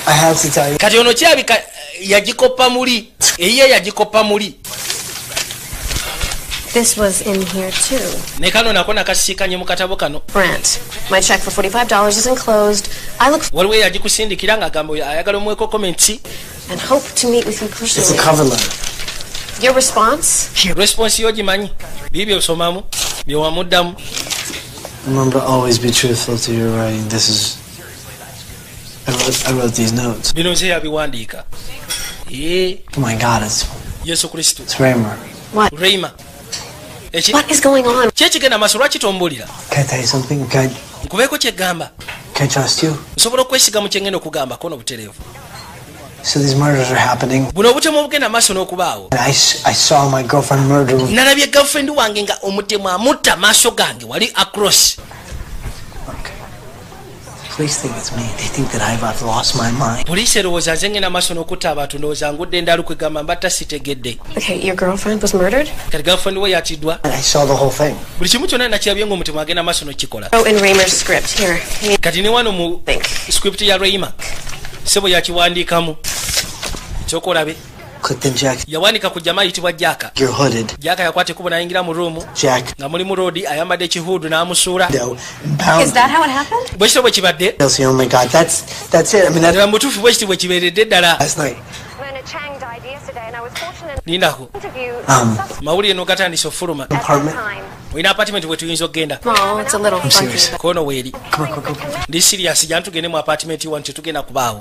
I have to tell you. Kati ono kyabika yagikopa muli. Eyiyo yagikopa muli. This was in here too. Ne kano nako nakasiikanye mu katabo kano. Brant, my check for $45 is enclosed. I look Waliwo yagikusindikira ng'agamba ayagala omuweko comments. and hope to meet with you It's a personally. cover letter. Your response? Response yo gimanyi. Bibyo osomamu. Bye wamuddamu. Remember, always be truthful to your writing. This is. I wrote these notes. Bino nze yabiwandiika. Oh my God, it's Yesu Kristo. Reimer. What? Reimer. Eki? What is going on? Kyekigenda maaso lwaki tombulira? Can I tell you something? Nkubeeko kyeggamba. Can I trust you? Nsobola okwesiga mu kyengenda okugamba kono butereevu. So these murders are happening. Buno obutemu obugenda maaso n'okubaawo. And I saw my girlfriend murder. Nalabye girlfriend wange nga omutemu amutta maaso gange wali across. Okay. Police think it's me. They think that I've lost my mind. Poliisi erowooza nze ngenda maaso n'okutta abantu ndowooza ngudde endalu kwegamba mbatta sitegedde. Okay, your girlfriend was murdered? Kati girlfriend we yatiddwa. And I saw the whole thing. Buli kimu kyonna nakirabye ng'omutemu agenda maaso n'okikola. Oh, in Reimer's script. Here. Kati ne wano mu Think. script ya Reimer sebo yakiwandiikamu. Kyokolabe. Click then Jack. yawanika ku jamaa ayitibwa Jack. You're hooded. Jack yakwata ekkubo n'ayingira mu ruumu Jack. nga mulimu Rodi ayambadde ekihuudu n'amusuula. Is that how it happened? bwe kityo bwe kibadde Elsie, oh my God, that's it. I mean, ddala mu butuufu bwe kiti bwe kibeeredde ddala. last night. Chang died yesterday, and I was fortunate Lindako interview mawulire n'ogatandisa ofuluma. Apartment. olina apartment bwe tuyinza okgenda Oh, it's a little funky. serious. kono weeri. Come on, go. ndi sirias jja ntugende mu apartment wano tetugenda kubaawo.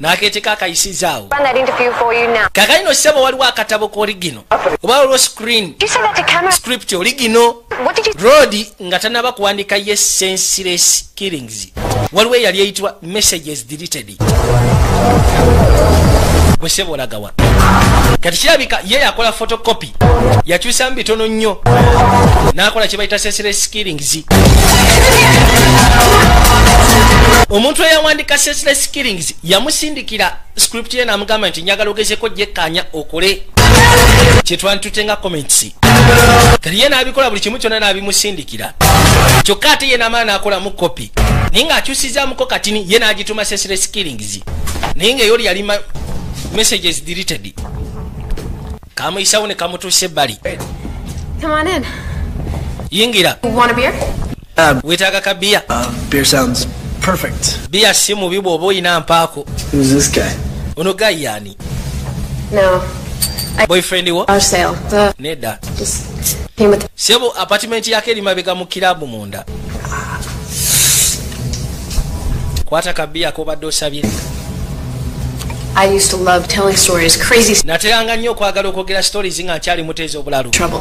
n'akeeteko akayisizaawo. run that interview for you now. kakalino ssebo waliwo akatabo k'oligino oba waliwo screen You said that to camera. script oligino. What did you? Rodi nga tanaba kuwandika ye senseless killings waliwo eyali eyitibwa messages deleted. bwe ssebo olagawa kati kirabika ye yakola photocopy yakyusamu bitono nnyo n'akola kye bayita senseless killings. omuntu eyawandika senseless killings yamusindikira script ye n'amugamba nti njagala ogezeko gyekkaanya okole kyetwanditute nga comments. kati ye n'abikola buli kimu kyonna n'abimusindikira kyokka ate ye n'amala n'akolamu copy naye ng'akyusizaamuko katini ye n'agituma senseless killings naye ng'eyoli yali messages deleted. kamuyisawo ne kamutuusa ebbali. Come on in. yingira. You want a beer? weetaaga ka biya. Beer sounds perfect. biya si mubi bw'oba oyina mpaako. Who's this guy? ono gayi yaani? No. boyfriend wo? Our sale. The nedda. just came with. sebo apartment yake eri mabega mu kirabu munda. kwata ka biya k'obadde osabye. I used to love telling stories, crazy nateranga nnyo okwagala okwogera stories nga nkyali muteeza obulalu. trouble.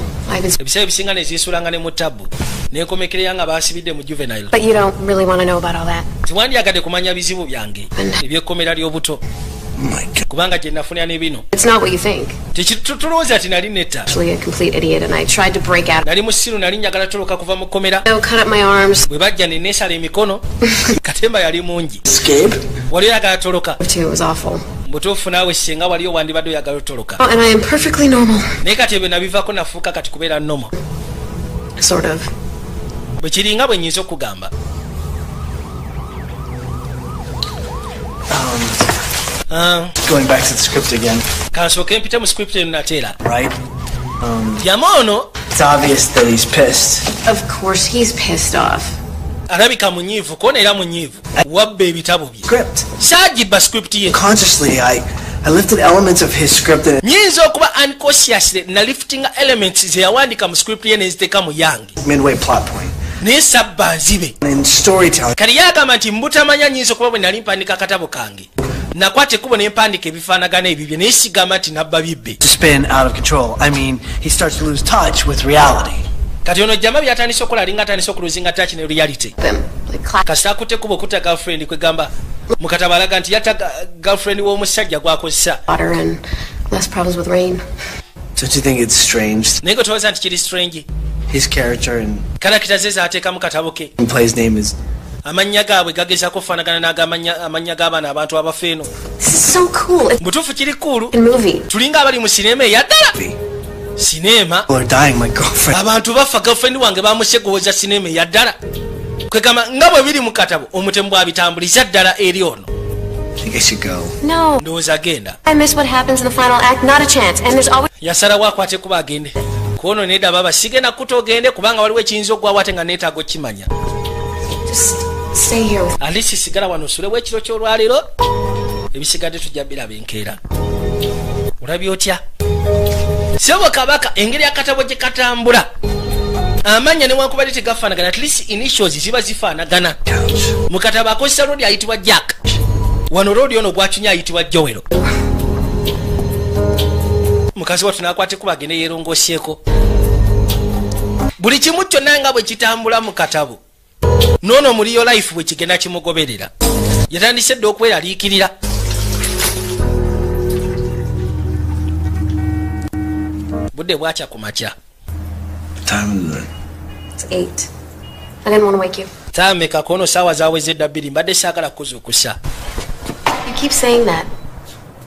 ebiseera ebisinga ne zinsuulanga ne mu ttabu n'enkomekereya nga baasibidde mu juvenile. But you don't really want to know about all that. tewandyagadde kumanya bizibu byange ebyekkomera ly'obuto kubanga gye nafunira ne bino It's not what you think. tulowooza ti nali netta. Actually, a complete idiot, and I tried to break out. nali musiru nali njagala toloka kuva mu kkomera. I cut up my arms. bwe bajja ne neesala emikono katemba yali mungi. Escape? wali oyagala toloka. Too, it was awful. mutuufu naawe senga waliyo wandibadde oyagala otoloka. Oh, and I am perfectly normal. naye kati ebyo nabivaako nafuuka kati kubeera nomo. Sort of. bwe kiringa bwe nnyinza okugamba. Going back to the script again, kansooke mpite mu script eno nateera. right? yama ono It's obvious that he's pissed. Of course, he's pissed off. alabika munyiivu koona era munyiivu wabba ebitabo bye. Script. saagibba script ye. Consciously, I lifted elements of his script and nyinza okuba unconsciously na lifting elements ze yawandika mu script ye neziteeka mu yange midway plot point. naye sabba nzibe. In storytelling, kali yagamba nti mbutamanya nyinza okuba bwe nali mpandika akatabo kange nakwata ekkubo ne mpandika ebifaanagana ebibye naye sigamba nti nabba bibbe. to spin out of control. I mean, he starts to lose touch with reality. kati ono jjama byatandise okukola alinga atandise okuluzinga touch ne reality. Them. Like class. kasita akutte ekkubo okutta girlfriend kwegamba mu katabo alaga nti yatta girlfriend w'omusajja gwakozesa. Water and less problems with rain. Don't you think it's strange? naye gwe tolowooza nti kiri strange. His character and karakita ze zaateeka mu katabo ke play's name is amannya gaabwe gagezaako okufaanagana n'amannya g'abaana abantu abafa eno. This is so cool. It's butuufu kiri kuulu. a movie. tulinga abali mu sinema eyaddala. sinema people are dying. My girlfriend. abantu bafa girlfriend wange bamusegooza sinema eyaddala kwegamba nga bwe biri mu katabo omutemu bwabitambuliza ddala eri ono. I think I should go. No. ndowooza agenda. I miss what happens in the final act. Not a chance. And there's always. yasalawo akwate kuba agende kuono nedda baba sigenda kuta ogende kubanga waliwo ekiyinza okugwawo ate nga neetaaga okimanya. Just stay here with. alisi sigala wano osulewo ekiro ky'olwaleero ebisigadde tujja biraba enkeera. olabye otya sebo kabaka engeri akatabo gye katambula amanya newankubadde tegafaanagana at least initials ziba zifaanagana. mu katabo akozesa Rodi ayitibwa Jack wano Rodi ono gwakinya ayitibwa Joel. mukazi wattu n'akwate kuba agende yeerongoseeko buli kimu kyonna nga bwe kitambula mu katabo noono muri yo life bwe kigenda kimugoberera. yatandise dde okweraliikirira. budde bwakya ku makya. Time is it? It's 8. I didn't want to wake you. taameka kono saawa zaaweze dda 2 mbadde saagala kuzuukusa. You keep saying that.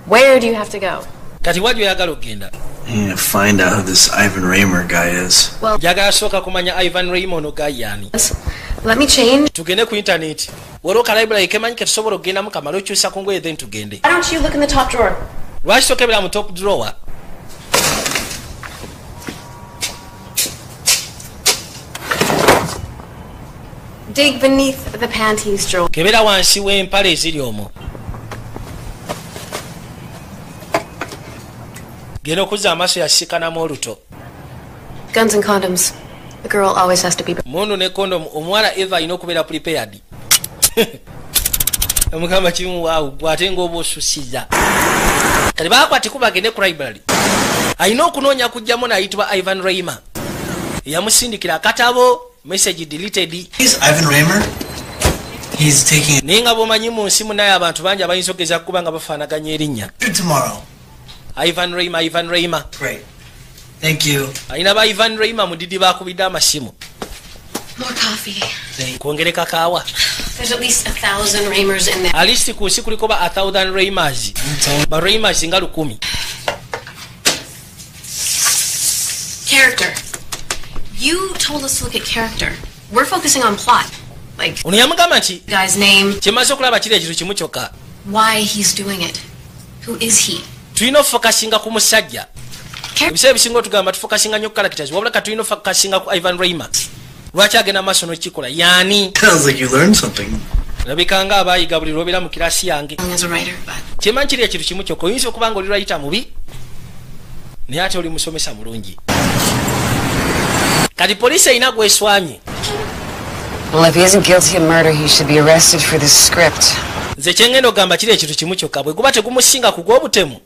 Where do you have to go? kati wali oyagala okgenda. I need to find out who this Ivan Raymer guy is. Well, njagala sooka kumanya Ivan Raymond gayaani. let me change. tugende ku intaneti waliwo ka library kemanyi ketusobola okgendamu kamala okyusa ku ngoye then tugende. Why don't you look in the top drawer? Lwaki tokebera mu top drawer? Dig beneath the panties drawer. Kebera wansi w'empale eziri omwo. Genda okuzza amaaso yasikanamu oluto. Guns and condoms. The girl always has to be. Mundu ne kondom omwala Eva alina okubeera prepared. Omugamba kimuwaawu bw'ate ng'oba osusiza. Kati baakwatiko bagende ku library. Alina okunoonya kujjamu n'ayitibwa Ivan Reimer. Yamusindikira akatabo message deleted. He's Ivan Reimer. He's taking naye nga bw'omanyi mu nsi munaye abantu bangi abayinza okugeza kuba nga bafaanaganya erinnya. tomorrow. Ivan Reimer. Great. Thank you. Alina ba Ivan Reimer mudidi baakubidde amasimu. More coffee. Kwongere kakaawa. There's at least 1,000 Reimers in there. At least ku nsi kuliko ba 1,000 Reimers. Ba Reimers nga 1,000. Character. You told us to look at character. We're focusing on plot. Like, ono yamugamba nti guy's name. Kyemaze okulaba kiri ekintu kimu kyokka. Why he's doing it. Who is he? Tulina ofokasinga ku musajja. Ebiseera ebisinga otugamba tufokasinga nnyo characters. Wabula ka tulina ofokasinga ku Ivan Reimer. Lwaki agenda maaso n'ekikola? Yaani? Sounds like you learned something. Labika nga abaayiga buli lw'obeera mu kiraasi yange. As a writer, but Kyemanyi kiri ekintu kimu kyokka. Oyinza okuba nga oli writer mubi naye ate oli musomesa mulungi. Kati poliisi erina gweswamye. Well, if he isn't guilty of murder, he should be arrested for this script. Nze kyengenda ogamba kiri ekintu kimu kyokka. Bwe guba tegumusinga ku gw'obutemu,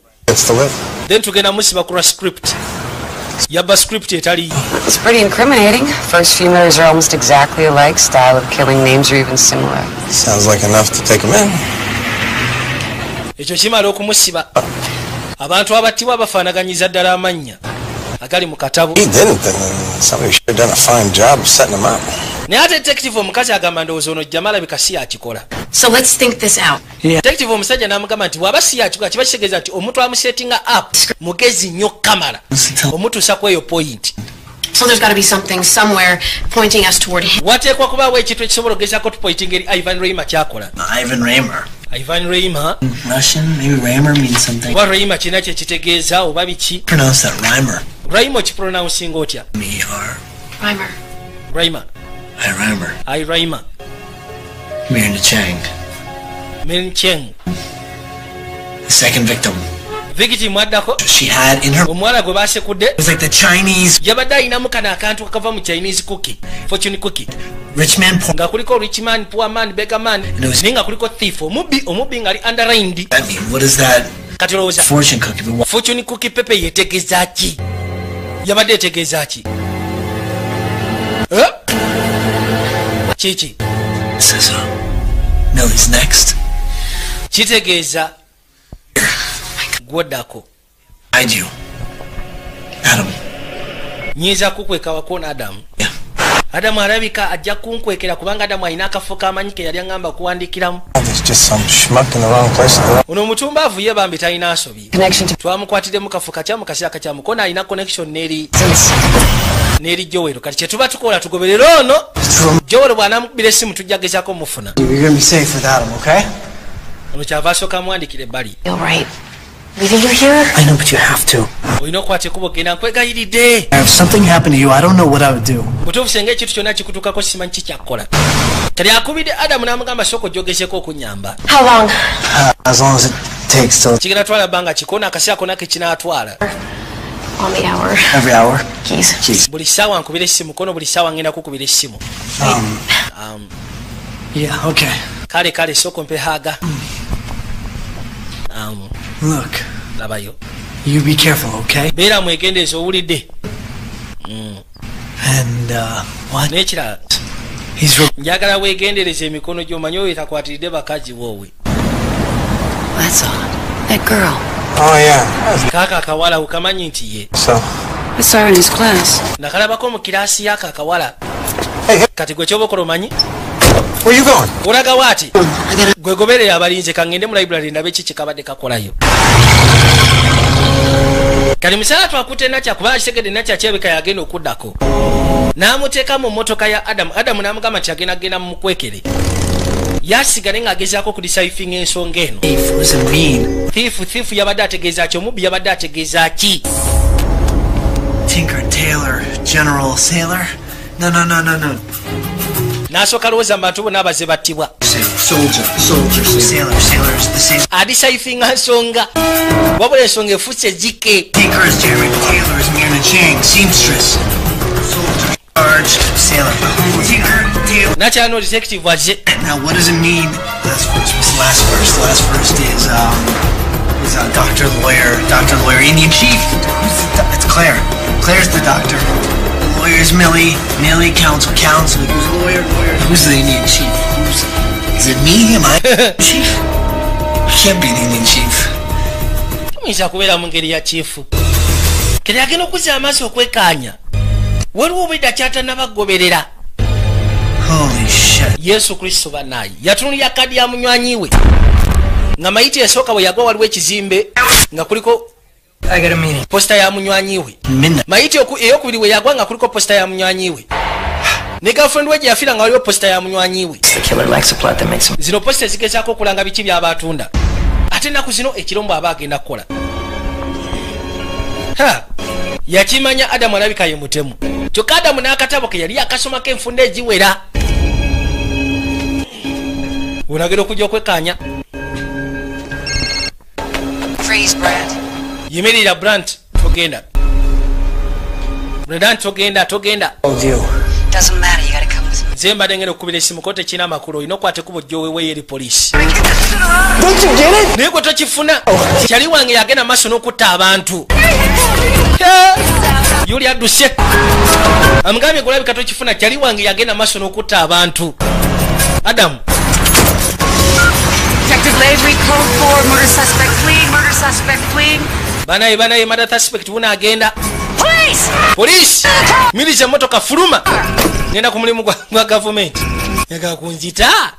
then tugenda musiba ku lwa script. Yabba script etali. It's pretty incriminating. First few murders are almost exactly alike. Style of killing, names are even similar. Sounds like enough to take him in. Ekyo kimala okumusiba. Abantu abattibwa bafaanaganyiza ddala amannya agali mu katabo. He didn't, then somebody should have done a fine job of setting him up. Naye ate detective omukazi agamba ndowooza ono jjama alabika si yakikola. so let's think this out. Detective omusajja n'amugamba nti bw'aba si yakikola kiba kitegeeza nti omuntu amusettinga up mugezi nnyo kamala omutuusa ku eyo point. So there's got to be something somewhere pointing us toward him. Wateekwa kubaawo ekintu ekisobola okugezaako tupointing eri Ivan Reimer kyakola. Ivan Reimer. Ivan Reimer. Russian? Maybe Reimer means something. Oba Reimer kirina kye kitegeeza oba biki? Pronounce that Reimer. Reimer okipronouncing otya? Reimer. Reimer. I Reimer. Miranda Chang. Min Cheng. The second victim. Victim addako. She had in her. Omuwala gwe baasekudde. It was like the Chinese. Yabadde ayinamu kano akantu akava mu Chinese cookie. Fortune cookie. Rich man, poor. Nga kuliko rich man, poor man, beggar man. Naye nga kuliko thief. Omubbi nga ali underlined. I mean, what is that? Kati olowooza. Fortune cookie. But what? Fortune cookie pepe yetegeeza ki? Yabadde etegeeza ki? Kiki? Says Millie's next. Kitegeeza gwoddako. Hide you. Adam. Nyinza kukweka wakoona Adamu. Yeah. Adamu alabika ajja kunkwekera kubanga Adamu alina akafo k'amanyi ke yali aŋŋamba okuwandiikiramu. There's just some schmuck in the wrong place at the wrong. Ono omutumbaavu ye bambi talina asobi. Connection to Twamukwatiddemu kafo katya mu kaseera kakyamu kona alina connection n'eri Joel. Kati kye tuba tukola tugoberera ono. Joel bw'anaamukubira essimu tujja gezaako mufuna. You're gonna be safe without him, okay? Ono kyava asooka amwandikira ebbali. You're right. Leaving you here? I know, but you have to. Olina okukwata ekkubo genda nkwegayiridde. If something happened to you, I don't know what I would do. Mutuufu singa ekintu kyonna kikutuukako simanyi kikyakkola. Kati akubidde Adamu n'amugamba sooka ojjogezeeko okunnyamba. How long? As long as it takes till Kigenda twala bbanga kikoona akaseera konna ke kinaatwala. On the hour. every hour. Keys. Buli ssaawa nkubira essimu kono buli ssaawa ngenda kukubira essimu. Yeah, okay. Kale sooka ompe haaga. Look, Labayo. you be careful, okay? Beera mwegendeeza owulidde. And, what? N'ekirala. He's real. Njagala weegendereza emikono gy'omanyi oyo etakwatiridde bakazi woowe. That's odd. That girl. Oh, yeah. Kaaka akawala ukamanyi nti ye. So, I saw her in his class. Nakalabako mu kiraasi y'ako akawala. Kati gwe kyoba okola omanyi? where you going? Olaga waati? Gwe goberera abalinze kangende mu library ndabe kiki kabadde kakolayo. Kati misala twakutte nakya kuba kitegedde nakya kyebeka yagenda okuddako. N'amuteeka mu mmotoka ya Adamu. Adamu n'amugamba nti agenda mu mukwekere. yasigale ng'agezaako okudisayfinga ensonga eno. Thief yabadde ategeeza ki? Omubbi yabadde ategeeza ki? Tinker, Tailor, General, Sailor? No. N'asooka lowooza mu bantu bonna abaze battibwa. Soldier, Sailor's the same. Adisayfinga nsonga. Wabula ensonga efuuse jike. Tinker is Jeremy, Tailor is Myrna Chang, seamstress. Soldier, Sarge, Sailor. Tinker, Tailor. Nakyano detective waze. Now what does it mean? That's the last verse. The last verse is doctor, lawyer, Indian chief. It's Claire. Claire's the doctor. The lawyer's Millie. Millie, counsel. Who's the lawyer? Who's the Indian chief? Is it me? Am I chief? I can't be the Indian chief. Muyinza kubeera mu ngeri ya chifu. Kere agenda okuzza amaaso okwekaanya. Waliwo obwedda kyatanabagoberera. Holy shit. Yesu Kristo banayi yatunulya kadi ya munywanyi we nga mayiti esooka bwe yagwa waliwo ekizimbe nga kuliko posta ya munywanyi we. Mayiti eyokubiri we yagwa nga kuliko posta ya munywanyi we. Ne girlfriend we gye yafiira nga waliwo posta ya munywanyi we. Zino posta zigezaako okulanga biki by'aba atunda. Ate ennaku zino ekirombo aba agenda kukola. Yakimanya Adamu alabika ye mutemu. Kyokka Adamu n'akatabo ke yali akasomako enfunda egiwera. Unagenda okujja okwekaanya. Yimirira Brant, togenda. Brant, togenda. Doesn't matter, you gotta come with me. Nze mbadde ngenda okukubira essimu kote kina amakulu olina okwata ekkubo gy'oweeweeyo eri poliisi. Don't you get it? Naye gwe tokifuna. Kyali wange yagenda maaso n'okutta abantu. Yuli adduse. Amugambye gulabika tokifuna. Kyali wange yagenda maaso n'okutta abantu. Adamu. Detective Lavery, code 4, murder suspect fleeing. Banaye, murder suspect buna agenda. Police! Miliza motoka fuluma. Ngenda ku mulimu gwa government. Yaga kunzita.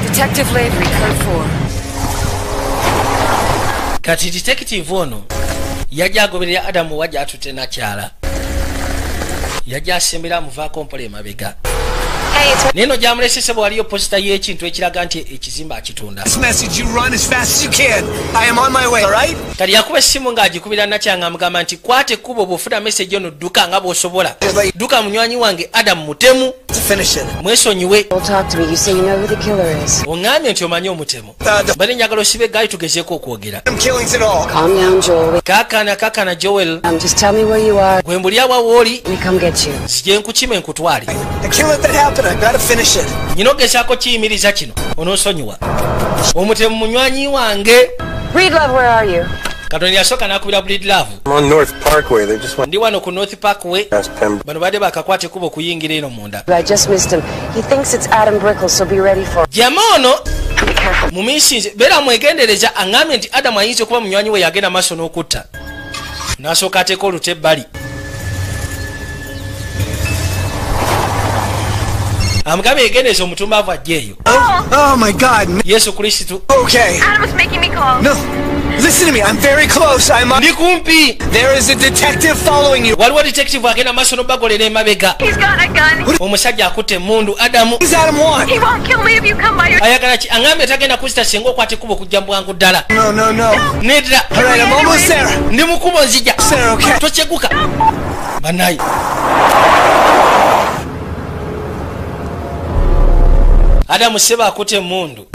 Detective Lavery, code 4. Kati detective ono yajja agoberera Adamu wajja atute nakyala. Yajja asembera amuvaako mpola emabega. Neno gyamulesese bwe waliyo posita y'ekintu ekiraga nti ekizimba akitunda. Kati yakuba essimu ng'agikubira nakyanga amugamba nti kwata ekkubo bw'ofuna message ono dduka nga bw'osobola. Dduka munywanyi wange Adamu mutemu. Mwesonyiwe. Oŋŋambye nti omanyi omutemu. Bali njagala osibe eggaali tugezeeko okwogera. Kaakana Joel. Gwe mbulya wa wooli. Sije nkukime nkutwale. Nyina ogezaako kiyimiriza kino onoosonyiwa. Omutemu munywanyi wange. Katonda yasooka n'akubira Breedlove. Ndi wano ku North Parkway. Bano badde bakakwata ekkubo okuyingira eno munda. Jama ono mu minsi nze beera mwegendereza aŋŋambye nti Adamu ayinza okuba munywanyi we yagenda maaso n'okutta. N'asooka ateeka oluta ebbali. Amugabe yegendeza omutumbaavu ajjeeyo. Oh my God. Yesu Kristo. Okay. Adam's making me close. No. Listen to me. I'm very close. Ndi kumpi. There is a detective following you. Waliwo detective agenda maaso n'obbagolera emabega. He's got a gun. Omusajja akutte emmundu. Adamu. He's Adam one. He won't kill me if you come by your... Ayagala ki? Aŋŋambye tagenda kuzita singa okwata ekkubo okujja mu bwangu ddala. No. Nedda. All right, I'm almost there. Ndi mu kkubo nzija. Sarah, okay. Tokyeguka. Banayi. Adamu seba akutte emmundu.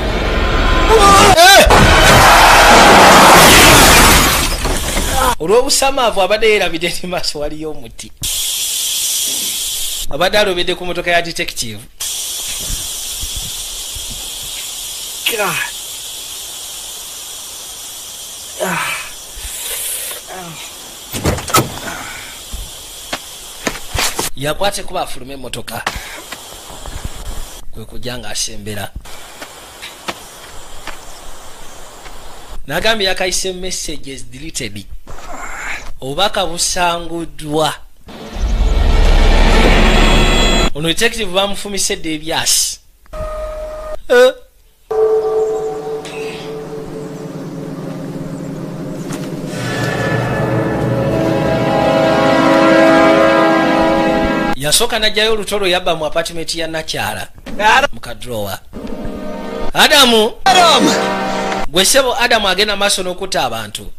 Olw'obusamaavu abadde yeerabidde nti maaso waliyo omuti. Abadde alobedde ku motoka ya detective. Yakwate kuba afulume emmotoka. Kwe kujja ng'asembera. Nagambye yakayise messages deleted. Obubaka busanguddwa. Ono detective bamufumisedde ebyasi. yasooka najjayo olutolo yabba mu apartment ya nakyala mu kadrowa. Adamu gwe ssebo Adamu agenda maaso n'okutta abantu.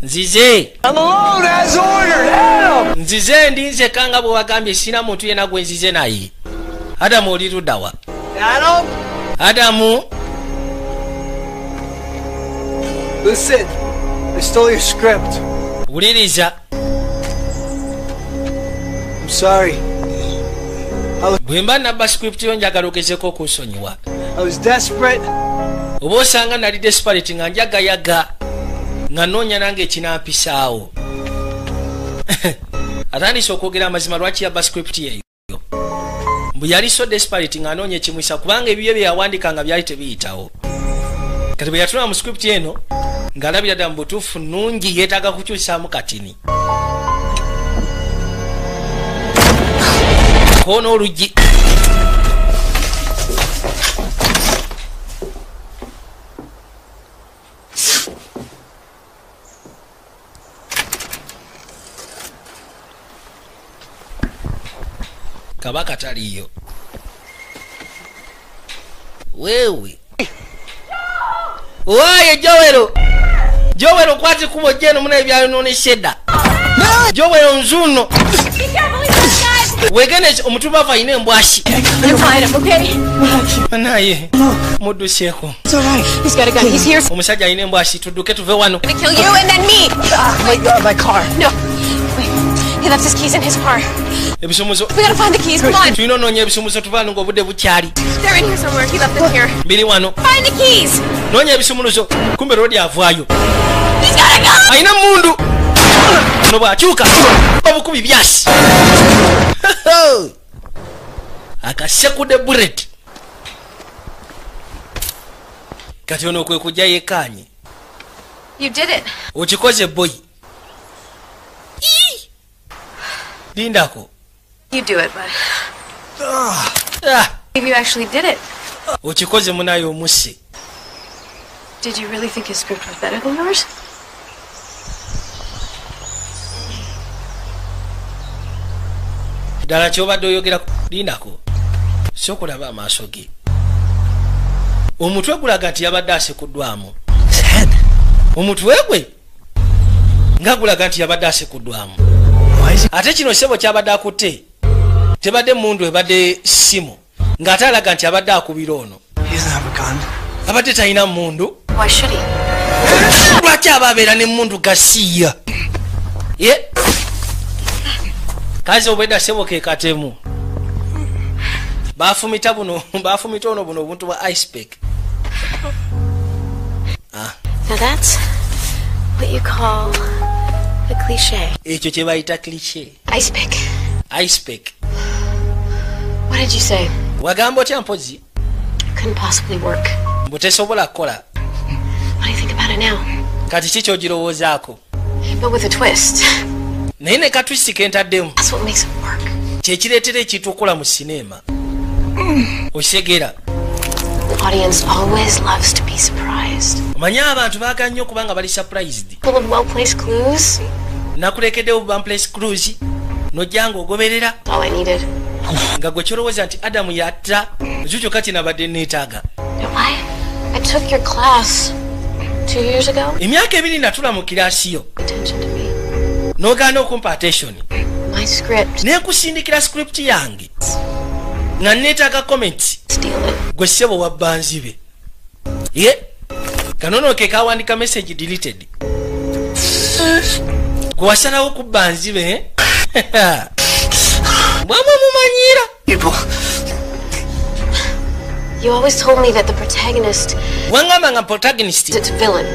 Nzize nzize ndinze kanga bwe wagambye sina muntu yena gwe nzize naye. Adamu oli luddawa? Adamu Listen, I stole your script. wuliriza. I'm sorry. Bwe mba nabba script yo njagala ogezeko okunsonyiwa. I was desperate. Oba osanga nali desperate nga njagayaga nga noonya nange ekinampisaawo. Atandise okwogera amazima lwaki yabba script yeyo. Mbu yali so desperate nga anoonya ekimwisa kubanga ebibyo bye yawandika nga byali tebiyitawo. Kati bwe yatula mu script eno ng'alabira ddala mu butuufu nnungi yeetaaga kukyusaamu katini. Koona oluggi. Kabaka taliyo. Wewe oye Jowero kwati kubo jeno muna ebyayo none sheda. Jowero nzuno wegene omutuba va ine mbwashi. Anaye mudu sheko. It's alright. He's got a gun. He's here. Omusajja ine mbwashi tuduke tuve wano. Gonna kill you and then me. My car. No. Wait. He left his keys in his car. Ebisumuzo. We gotta find the keys. Come on. Tuino nonye ebisumuzo tuvano ngo budde bukyali. They're in here somewhere. He left them here. Bili wano. Find the keys. Nonye ebisumuzo. Kumbe rodi avaayo. He's got a gun. Aina mundu. No bwakyuka. Obukubi byasi. Akasekude bullet. Kati ono kwe kujja yekanye. You did it. Okikoze boy. Lindako. You do it, but maybe you actually did it. Okikoze munayo omusse. Did you really think his script was better than yours? Dala kyobadde oyogera Lindako. Sokulaba amaaso ge. Omutwe gulaga nti yabadde asekuddwamu. Omutwe gwe nga gulaga nti yabadde asekuddwamu. Ate kino sebo kyabadde akutte tebadde mundu ebadde simu ng'ate alaga nti abadde akubira ono. Abadde talina mundu. Lwaki aba abeera ne mundu gasiya? Ye kazi obwedda sebo ke katemu baafumita buno baafumita ono buno obuntu bwa ice pack. Now that's what you call a cliche. Ekyo kye bayita cliche. Ice pick. Ice pack. What did you say? Wagamba otya mpozi? Couldn't possibly work. Mbu tesobola kukola. What do you think about it now? Kati ki ky'ogirowoozaako? But with a twist. Naye ne katwisi kentaddemu. That's what makes it work. Kyekireetera ekintu okukola mu sinema. Osegera. The audience always loves to be surprised. Omanyi abantu baagala nnyo kubanga bali surprised. Full of well-placed clues. Nakulekeddewo bumpless cruise nojja ng'ogoberera. All I needed. Nga gwe kyolowooza nti Adamu yatta ekyo kyokka kye nabadde neetaaga. I took your class 2 years ago. Emyaka 2 natula mu kiraasi yo. N'ogaana okumpa attention. My script. Neekusindikira script yange. Nga neetaaga comments. Gwe ssebo wabba nzibe. Ye kanono ke kawandika message deleted. Gwe wasalawo kubba nzibe. Bwamwe mumanyira. You always told me that the protagonist wangamba nga protagonist is a villain.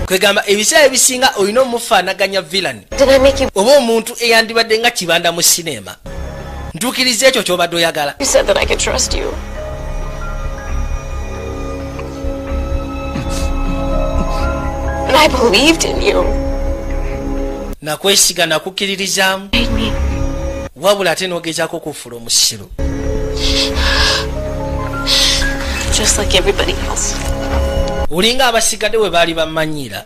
Kwegamba ebiseera ebisinga olina omufaanaganya villain. Did I make you? Oba omuntu eyandibadde nga kibanda mu sinema. Ntuukiriza ekyo ky'obadde oyagala. You said that I could trust you. And I believed in you. Nakwesiga nakukkiririzaamu. Wabula ate n'ogezaako okufuula omusiru. Just like everybody else. Olinga abasigadde we baali bamanyira.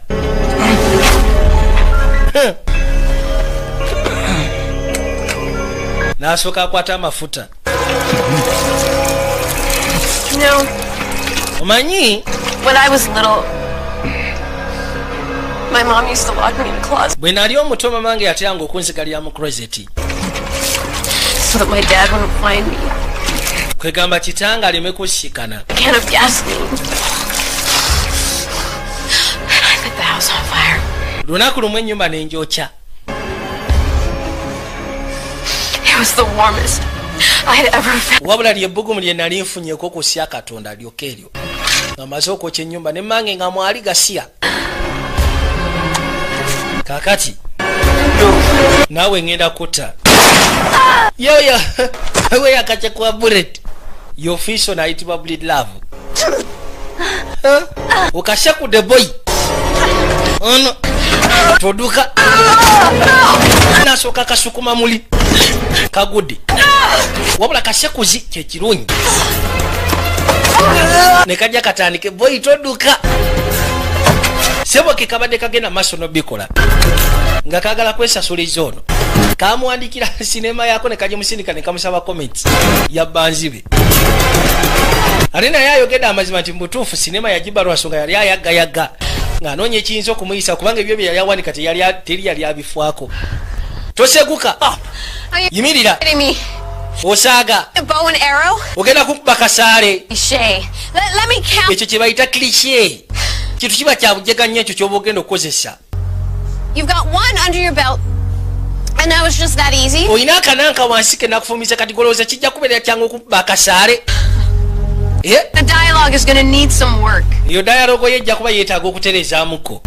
N'asooka akwata amafuta. No. Omanyi? When I was little, my mom used to lock me in a closet. Bwe nali omuto mamange yatyanga okunzigalira mu closet. So that my dad wouldn't find me. Kwegamba kitanga aleme kushikana. A can of gasoline. And I lit the house on fire. Lunaku lumu ennyumba n'enjokya. It was the warmest I had ever felt. Wabula lyebbugumu lye nali nfunyeko kusya Katonda lyokka eryo. Nga maze okwokya ennyumba ne mmange nga mwali gasiya. Kakati naawe ngenda kutta. Yoyo we yakache kwa bullet. Your fish on ayitibwa bleed love. Ukashaku the boy. Ono toduka. Nasoka kasukuma muli. Kagudi. Wabula kashakuzi kyekirungi. Nekajja katandike boy toduka. Sebo kikabadde kagenda maso no bikola. Nga kagala kwesasuliza ono. Kamuandikira sinema yako ne kaje musindika ne kamusaba comments ya banzibe. Alina yayogeda amazima nti mbutuufu sinema yajiba lwasonga yali ayagayaga. Nga nonye kiyinza okumuyisa kubanga ebyo bye yali awanika teri yali abifwako. Toseguka. Yimirira. Osaaga. A bow and arrow? Ogenda kukuba kasaale. Cliché. Let me count. Ekyo kye bayita cliché. Kitu kiba kya bujeganya ekyo ky'oba ogenda okukozesa. You've got one under your belt. And that was just that easy? Oyina akananka wansi ke nakufumiza kati golowooza kijja kubeera kyangu okuba akasaale. The dialogue is going to need some work. Iyo dialogue yejja kuba yeetaaga okuterezaamuko.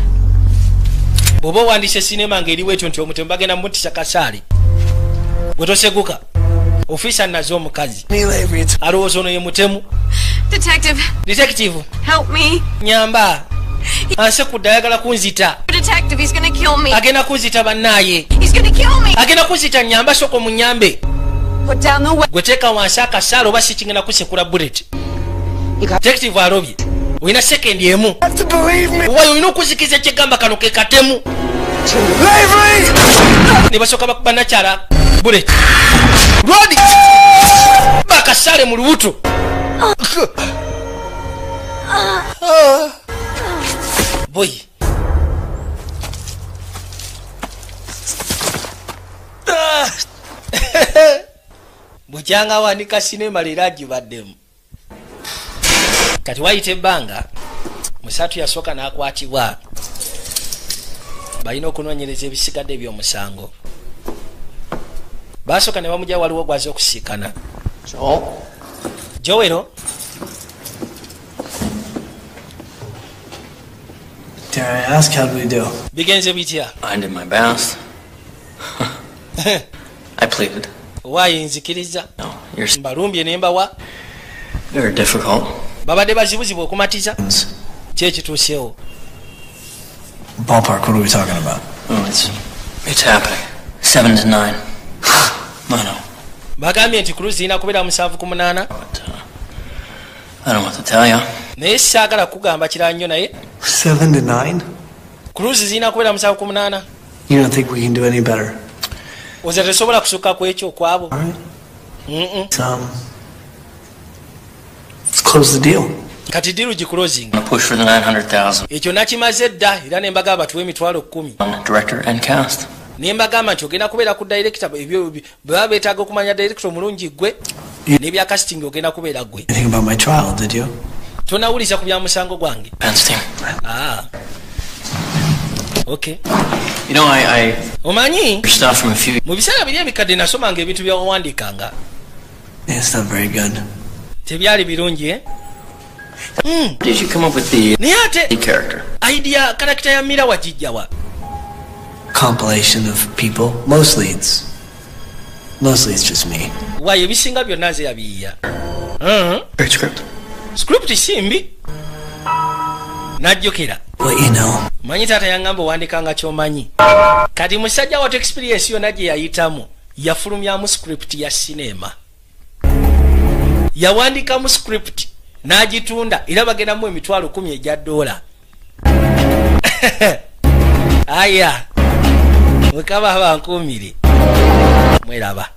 Bw'oba owandiise sinema ng'eriwo ekyo nti omutemu bagenda mutisa kasaale. Gwe toseguka. Ofisa nazo omukazi. Alowooza ono ye mutemu. Detective. Help me. Nyamba. Anse kudda ayagala kunzita. Detective, he's gonna kill me. Agenda kunzita bannaaye. He's gonna kill me. Agenda kunzita nyamba soko munyambe. Put down the weapon. Gwe teeka wansi akasaale oba si kingenda kusekula bullet. Detective alobye. Oyina sekendi emu. Wayo oyina okuzikiza ekigamba kano ke katemu. Ne basooka bakuba nakyala bullet. Rodi! Bakasaale mu lubuto. Boy. Bukyanga wanika sinema leero agibaddemu. Kati wayita ebbanga musatu yasooka n'akwatibwa. Balina okunoonyereza ebisigadde eby'omusango. Basooka ne bamugya waliwo gwaze okusiikana. Joel. Dare I ask, how do we do? Bigenze bitya? I did my best. I pleaded. Why nzikiriza? No, you're mbalumbye ne mbawa. Very difficult. Babadde bazibuzibu okumatiza. Kye kituuseewo. Ballpark, what are we talking about? Oh, it's happening. 7 to 9. No. Bagambye nti cruise ina kubeera 7-8. I don't know what to tell you. Naye saagala kugamba kirala nnyo naye. 7 to 9? Cruise zina kubeera 7-8. You don't think we can do any better? Oza tesobola kusukka ku ekyo kwabo. Let's close the deal. Kati deal giclosing. I'm push for the 900,000. Ekyo nakimaze dda era ne mbagamba batuwe emitwalo 10. Director and cast. Ne mbagamba nti ogenda kubeera ku director ebyo baba beetaaga okumanya director omulungi gwe n'ebya casting ogenda kubeera gwe. You think about my trial, did you? Tonawuliza ku bya musango gwange. Okay. You know, I Omanyi? Stuff from a few. Mu biseera biri ebikadde nasomanga ebintu byawandiikanga. Yeah, it's not very good. Tebyali birungi, eh? Did you come up with the character? Idea character ya Mira wajijjawa. Compilation of people, mostly it's just me. Why ebisinga byonna nze yabiyiya. Great script. Script simbi. Najjukira. Well, you know. Manyi taata yangamba wandikanga ky'omanyi. Kati musajja watu experience yonna gye yayitamu yafulumyamu script ya sinema. Yawandikamu script n'agitunda era bagendamu emitwalo 10 egya dola. Aya. Mukaba abankumire. Mweraba.